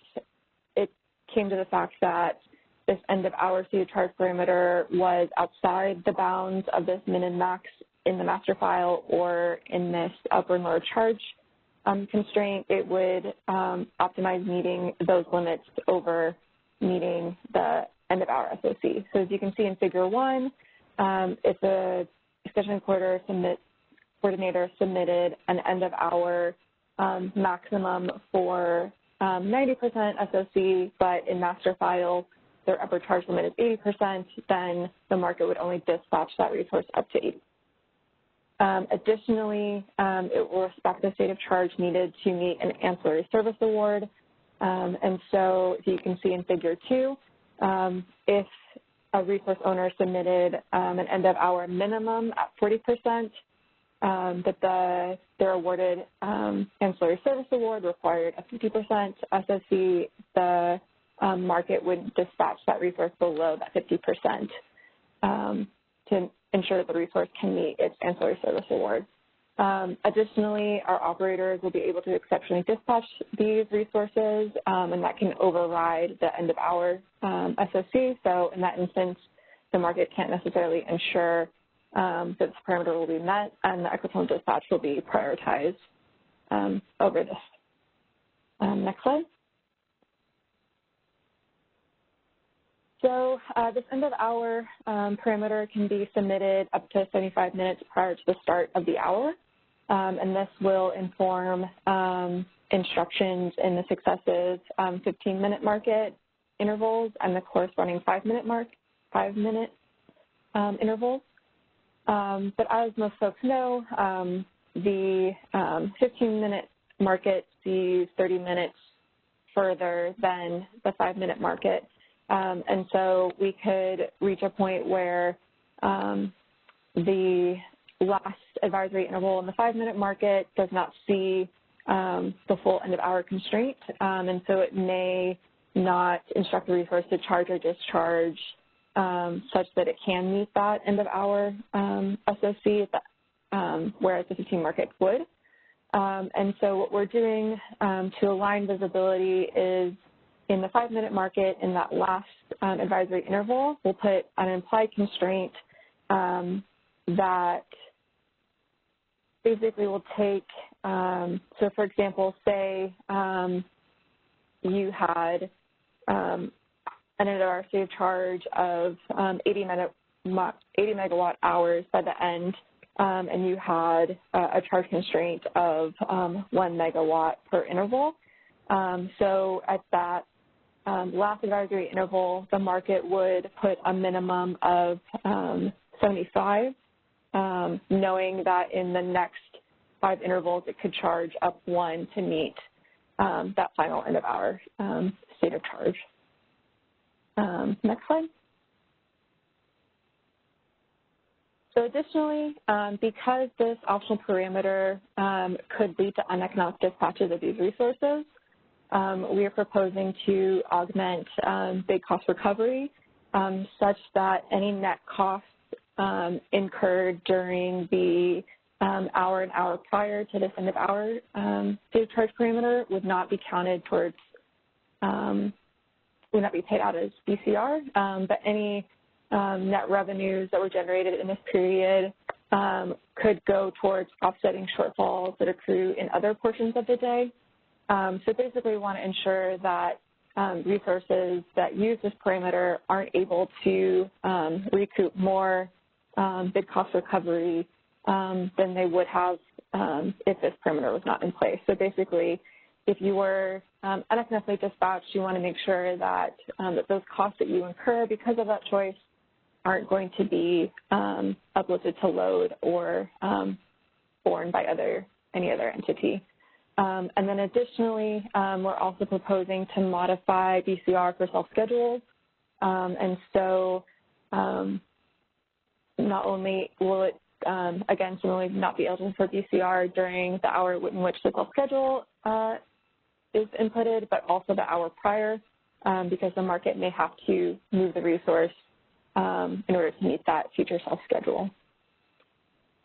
it came to the fact that this end of hour state of charge parameter was outside the bounds of this min and max in the master file or in this upper and lower charge constraint, it would optimize meeting those limits over meeting the end of hour SOC. So as you can see in figure 1, if the scheduling coordinator submitted an end of hour maximum for 90% SOC, but in master file their upper charge limit is 80%, then the market would only dispatch that resource up to 80%. Additionally, it will respect the state of charge needed to meet an ancillary service award. And so, as you can see in figure 2, if a resource owner submitted an end of hour minimum at 40%, that their awarded ancillary service award required a 50% SOC, the market would dispatch that resource below that 50% to ensure that the resource can meet its ancillary service award. Additionally, our operators will be able to exceptionally dispatch these resources, and that can override the end of hour SOC. So in that instance, the market can't necessarily ensure that this parameter will be met, and the equitable dispatch will be prioritized over this. Next slide. So this end of hour parameter can be submitted up to 75 minutes prior to the start of the hour, and this will inform instructions in the successive 15-minute market intervals and the corresponding 5-minute intervals. But as most folks know, the 15-minute market sees 30 minutes further than the 5-minute market. And so we could reach a point where the last advisory interval in the 5-minute market does not see the full end-of-hour constraint, and so it may not instruct the resource to charge or discharge such that it can meet that end-of-hour SOC, whereas the 15 market would. And so what we're doing to align visibility is in the 5-minute market, in that last advisory interval, we'll put an implied constraint that basically will take, so for example, say you had an end-of-hour state of charge of 80 megawatt hours by the end, and you had a charge constraint of 1 megawatt per interval. So at that last advisory interval, the market would put a minimum of 75, knowing that in the next 5 intervals it could charge up 1 to meet that final end-of-hour state of charge. Next slide. So additionally, because this optional parameter could lead to uneconomic dispatches of these resources, we are proposing to augment big cost recovery such that any net costs incurred during the hour and hour prior to this end-of-hour state of charge parameter would not be counted towards, would not be paid out as BCR, but any net revenues that were generated in this period could go towards offsetting shortfalls that accrue in other portions of the day. So basically we want to ensure that resources that use this parameter aren't able to recoup more big cost recovery than they would have if this parameter was not in place. So basically, if you were uneconomically dispatched, you want to make sure that, that those costs that you incur because of that choice aren't going to be uplifted to load or borne by any other entity. And then additionally, we're also proposing to modify BCR for self-schedules. And so not only will it, again, similarly not be eligible for BCR during the hour in which the self-schedule is inputted, but also the hour prior, because the market may have to move the resource in order to meet that future self-schedule.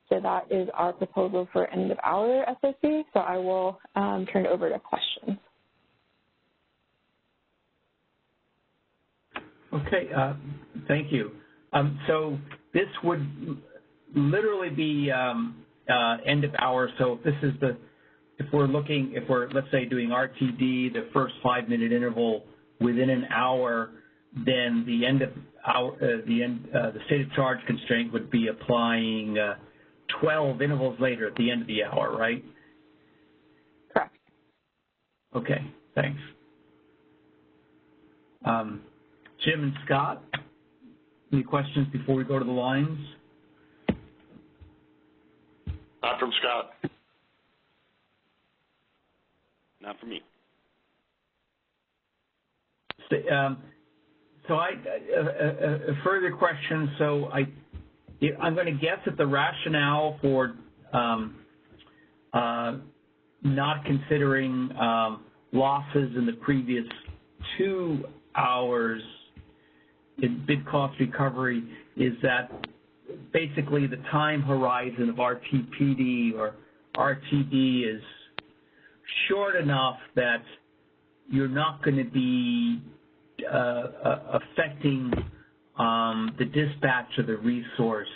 So that is our proposal for end-of-hour SOC. So I will turn it over to questions. Okay, thank you. So this would literally be end of hour. So if this is if we're let's say doing RTD, the first 5-minute interval within an hour, then the end of hour, the state of charge constraint would be applying 12 intervals later at the end of the hour, right? Correct. Okay, thanks. Jim and Scott, any questions before we go to the lines? Not from Scott. Not for me. So a further question. So I'm going to guess that the rationale for not considering losses in the previous 2 hours in bid cost recovery is that basically the time horizon of RTPD or RTD is short enough that you're not going to be affecting the dispatch of the resource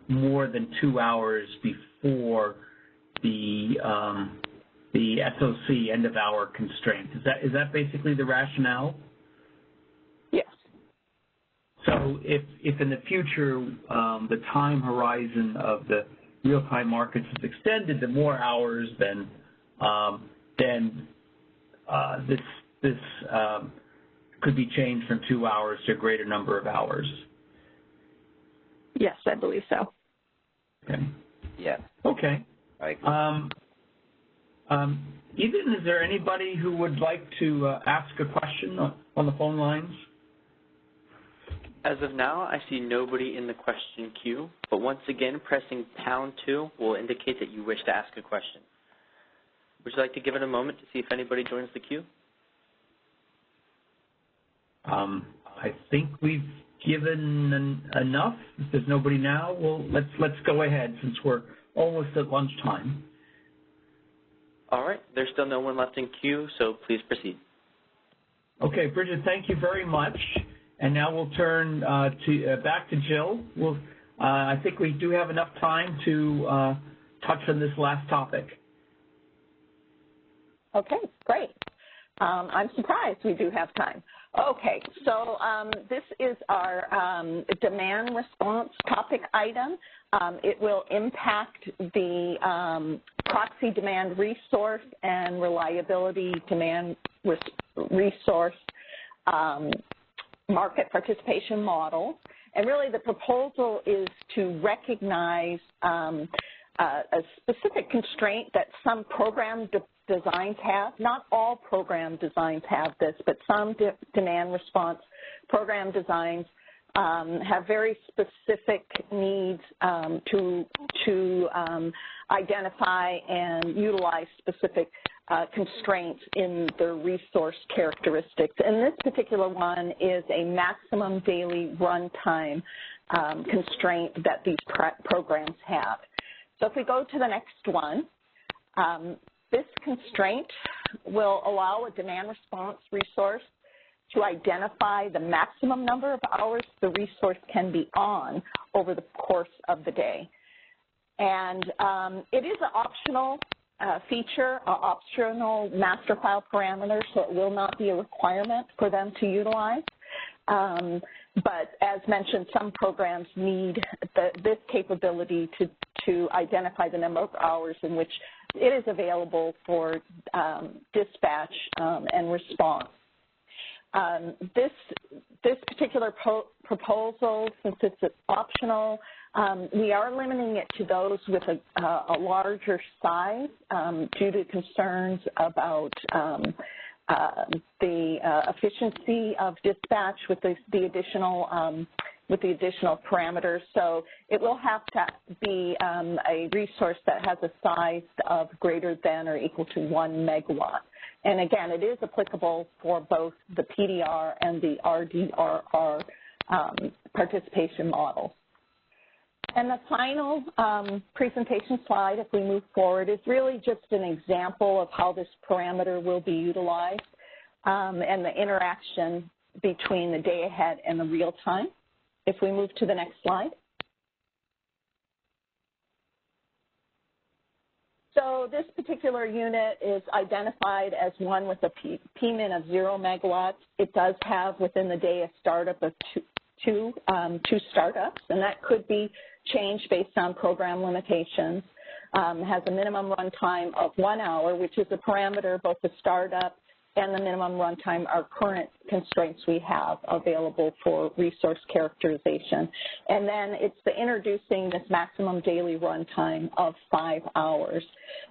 more than 2 hours before the SOC end of hour constraint. Is that basically the rationale? Yes. So if in the future the time horizon of the real-time markets is extended to more hours, then this could be changed from 2 hours to a greater number of hours. Yes, I believe so. Okay. Yeah. Okay. I agree. Ethan, is there anybody who would like to ask a question on the phone lines? As of now, I see nobody in the question queue, but once again, pressing #2 will indicate that you wish to ask a question. Would you like to give it a moment to see if anybody joins the queue? I think we've given enough. If there's nobody now, well, let's go ahead since we're almost at lunchtime. All right. There's still no one left in queue, so please proceed. Okay, Bridget, thank you very much. And now we'll turn back to Jill. I think we do have enough time to touch on this last topic. Okay, great. I'm surprised we do have time. Okay, so this is our demand response topic item. It will impact the proxy demand resource and reliability demand resource market participation model. And really the proposal is to recognize a specific constraint that some program designs have. Not all program designs have this, but some demand response program designs have very specific needs to identify and utilize specific constraints in the resource characteristics. And this particular one is a maximum daily runtime constraint that these programs have. So if we go to the next one, this constraint will allow a demand response resource to identify the maximum number of hours the resource can be on over the course of the day. And it is an optional feature, an optional master file parameter, so it will not be a requirement for them to utilize. But as mentioned, some programs need this capability to identify the number of hours in which it is available for dispatch and response. This particular proposal, since it's optional, we are limiting it to those with a larger size due to concerns about the efficiency of dispatch with the additional parameters. So it will have to be a resource that has a size of greater than or equal to 1 megawatt. And again, it is applicable for both the PDR and the RDRR participation models. And the final presentation slide, if we move forward, is really just an example of how this parameter will be utilized and the interaction between the day ahead and the real time. If we move to the next slide. So this particular unit is identified as one with a P-min of 0 megawatts. It does have within the day a startup of two startups, and that could be changed based on program limitations. Has a minimum runtime of 1 hour, which is a parameter, both the startup and the minimum runtime are current constraints we have available for resource characterization. And then it's the introducing this maximum daily runtime of 5 hours.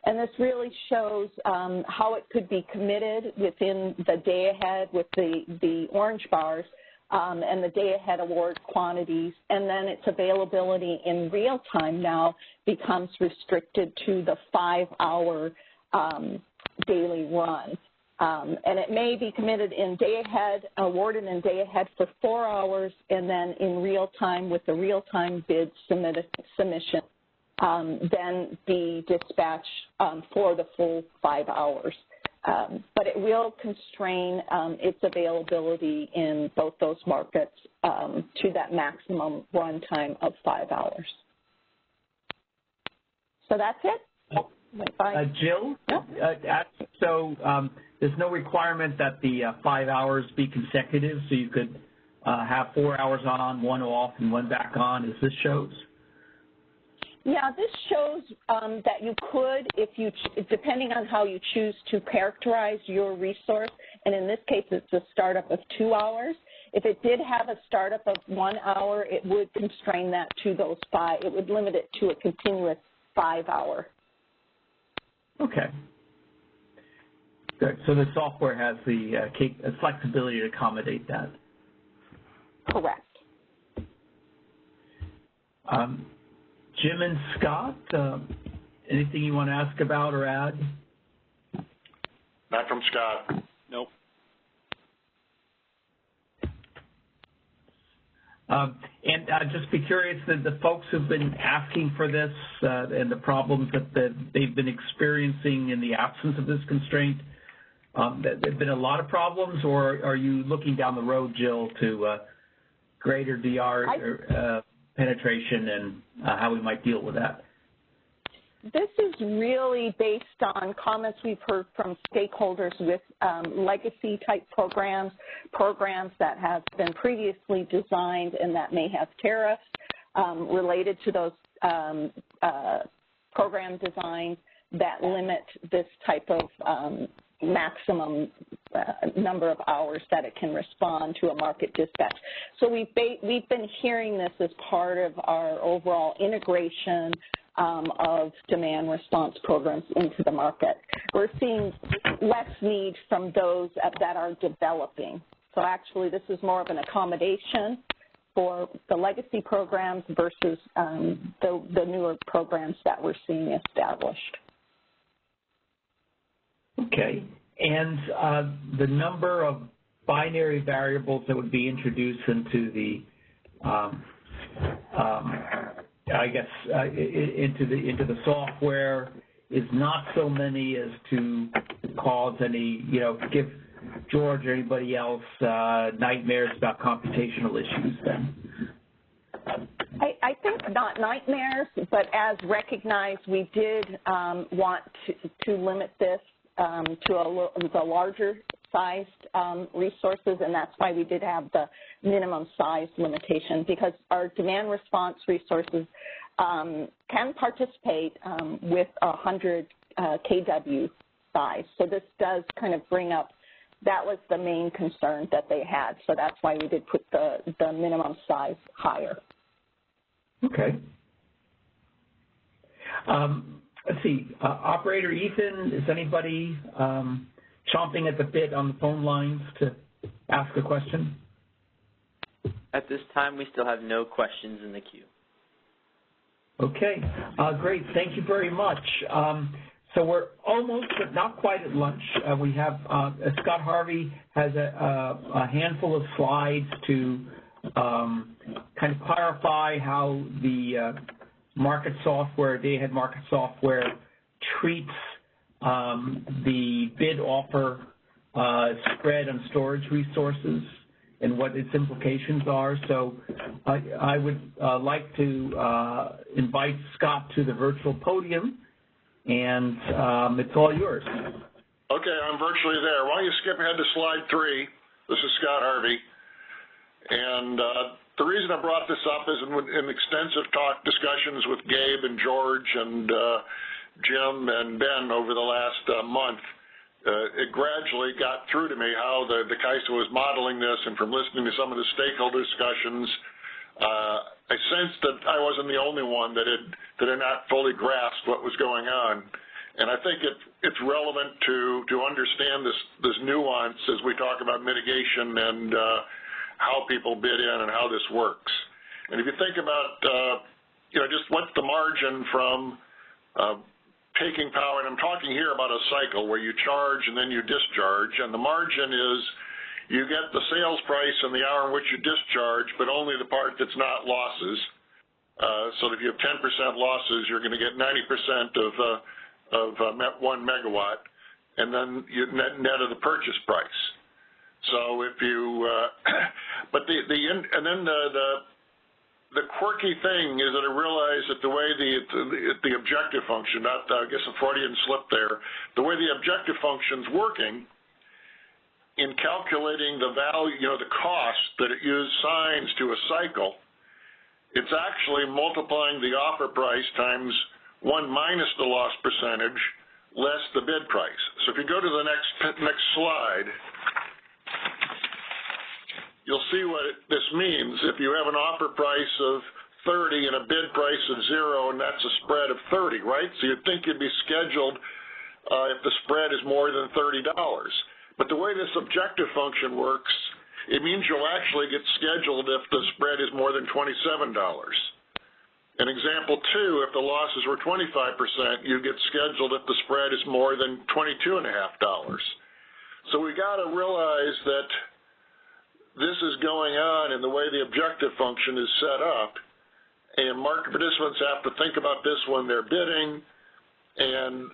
And this really shows how it could be committed within the day ahead with the orange bars and the day ahead award quantities. And then its availability in real time now becomes restricted to the 5-hour daily run. And it may be committed in day ahead, awarded in day ahead for 4 hours, and then in real time with the real time bid submission, then the dispatch for the full 5 hours. But it will constrain its availability in both those markets to that maximum runtime of 5 hours. So that's it. Jill, yeah. So there's no requirement that the 5 hours be consecutive, so you could have 4 hours on, 1 off, and 1 back on, as this shows? Yeah, this shows that you could, if you, depending on how you choose to characterize your resource, and in this case it's a startup of 2 hours. If it did have a startup of 1 hour, it would constrain that to those 5. It would limit it to a continuous 5-hour. Okay. Good. So the software has the flexibility to accommodate that. Correct. Jim and Scott, anything you want to ask about or add? Not from Scott. Nope. And just be curious that the folks who've been asking for this and the problems that they've been experiencing in the absence of this constraint, there have been a lot of problems, or are you looking down the road, Jill, to greater DR penetration and how we might deal with that? This is really based on comments we've heard from stakeholders with legacy-type programs that have been previously designed and that may have tariffs related to those program designs that limit this type of maximum number of hours that it can respond to a market dispatch. So we've been hearing this as part of our overall integration of demand response programs into the market. We're seeing less need from those that are developing. So actually this is more of an accommodation for the legacy programs versus the newer programs that we're seeing established. Okay. And the number of binary variables that would be introduced into the into the software is not so many as to cause any, give George or anybody else nightmares about computational issues then. I think not nightmares, but as recognized, we did want to limit this to the larger sized resources, and that's why we did have the minimum size limitation, because our demand response resources can participate with 100 kW size. So this does kind of bring up, that was the main concern that they had. So that's why we did put the minimum size higher. Okay. Let's see, Operator Ethan, is anybody chomping at the bit on the phone lines to ask a question? At this time, we still have no questions in the queue. Okay, great. Thank you very much. So we're almost, but not quite at lunch. We have Scott Harvey has a handful of slides to kind of clarify how the market software, day-ahead market software, treats the bid offer spread on storage resources and what its implications are. So I would like to invite Scott to the virtual podium, and it's all yours. Okay, I'm virtually there. Why don't you skip ahead to slide 3? This is Scott Harvey. And the reason I brought this up is in extensive discussions with Gabe and George and Jim and Ben over the last month, it gradually got through to me how the CAISO was modeling this, and from listening to some of the stakeholder discussions, I sensed that I wasn't the only one that had not fully grasped what was going on. And I think it's relevant to understand this nuance as we talk about mitigation and how people bid in and how this works. And if you think about, just what's the margin from taking power, and I'm talking here about a cycle where you charge and then you discharge, and the margin is you get the sales price in the hour in which you discharge, but only the part that's not losses. So if you have 10% losses, you're going to get 90% of 1 megawatt, and then you net of the purchase price. So if you, but the quirky thing is that I realize that the way the objective function, not I guess a Freudian slip there, the way the objective function's working in calculating the value, the cost that it assigns to a cycle, it's actually multiplying the offer price times 1 minus the loss percentage less the bid price. So if you go to the next slide, you'll see what this means. If you have an offer price of 30 and a bid price of 0, and that's a spread of 30, right? So you'd think you'd be scheduled if the spread is more than $30. But the way this objective function works, it means you'll actually get scheduled if the spread is more than $27. In example 2, if the losses were 25%, you get scheduled if the spread is more than $22.50. So we got to realize that this is going on in the way the objective function is set up, and market participants have to think about this when they're bidding, and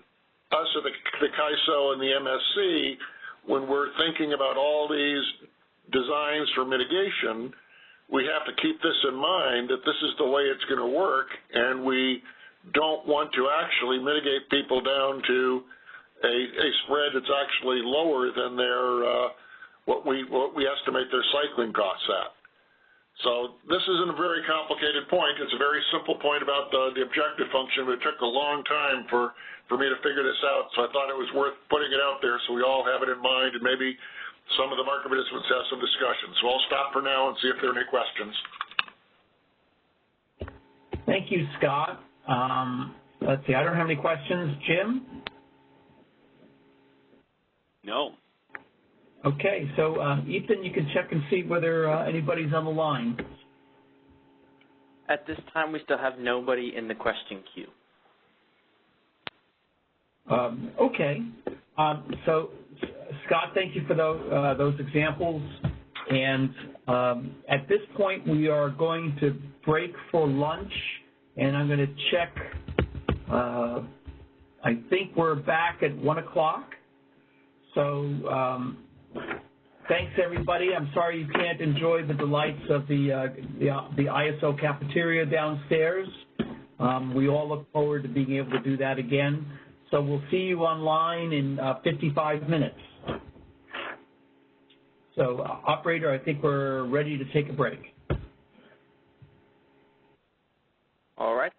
us at the CAISO and the MSC, when we're thinking about all these designs for mitigation, we have to keep this in mind, that this is the way it's going to work, and we don't want to actually mitigate people down to a spread that's actually lower than their what we estimate their cycling costs at. So this isn't a very complicated point. It's a very simple point about the objective function, but it took a long time for me to figure this out, so I thought it was worth putting it out there so we all have it in mind, and maybe some of the market participants have some discussion. So I'll stop for now and see if there are any questions. Thank you, Scott. Let's see, I don't have any questions. Jim? No. Okay, so Ethan, you can check and see whether anybody's on the line. At this time, we still have nobody in the question queue. Okay, so Scott, thank you for those examples. And at this point, we are going to break for lunch, and I'm going to check. I think we're back at 1 o'clock. So thanks, everybody. I'm sorry you can't enjoy the delights of the ISO cafeteria downstairs. We all look forward to being able to do that again. So we'll see you online in 55 minutes. So, operator, I think we're ready to take a break. All right.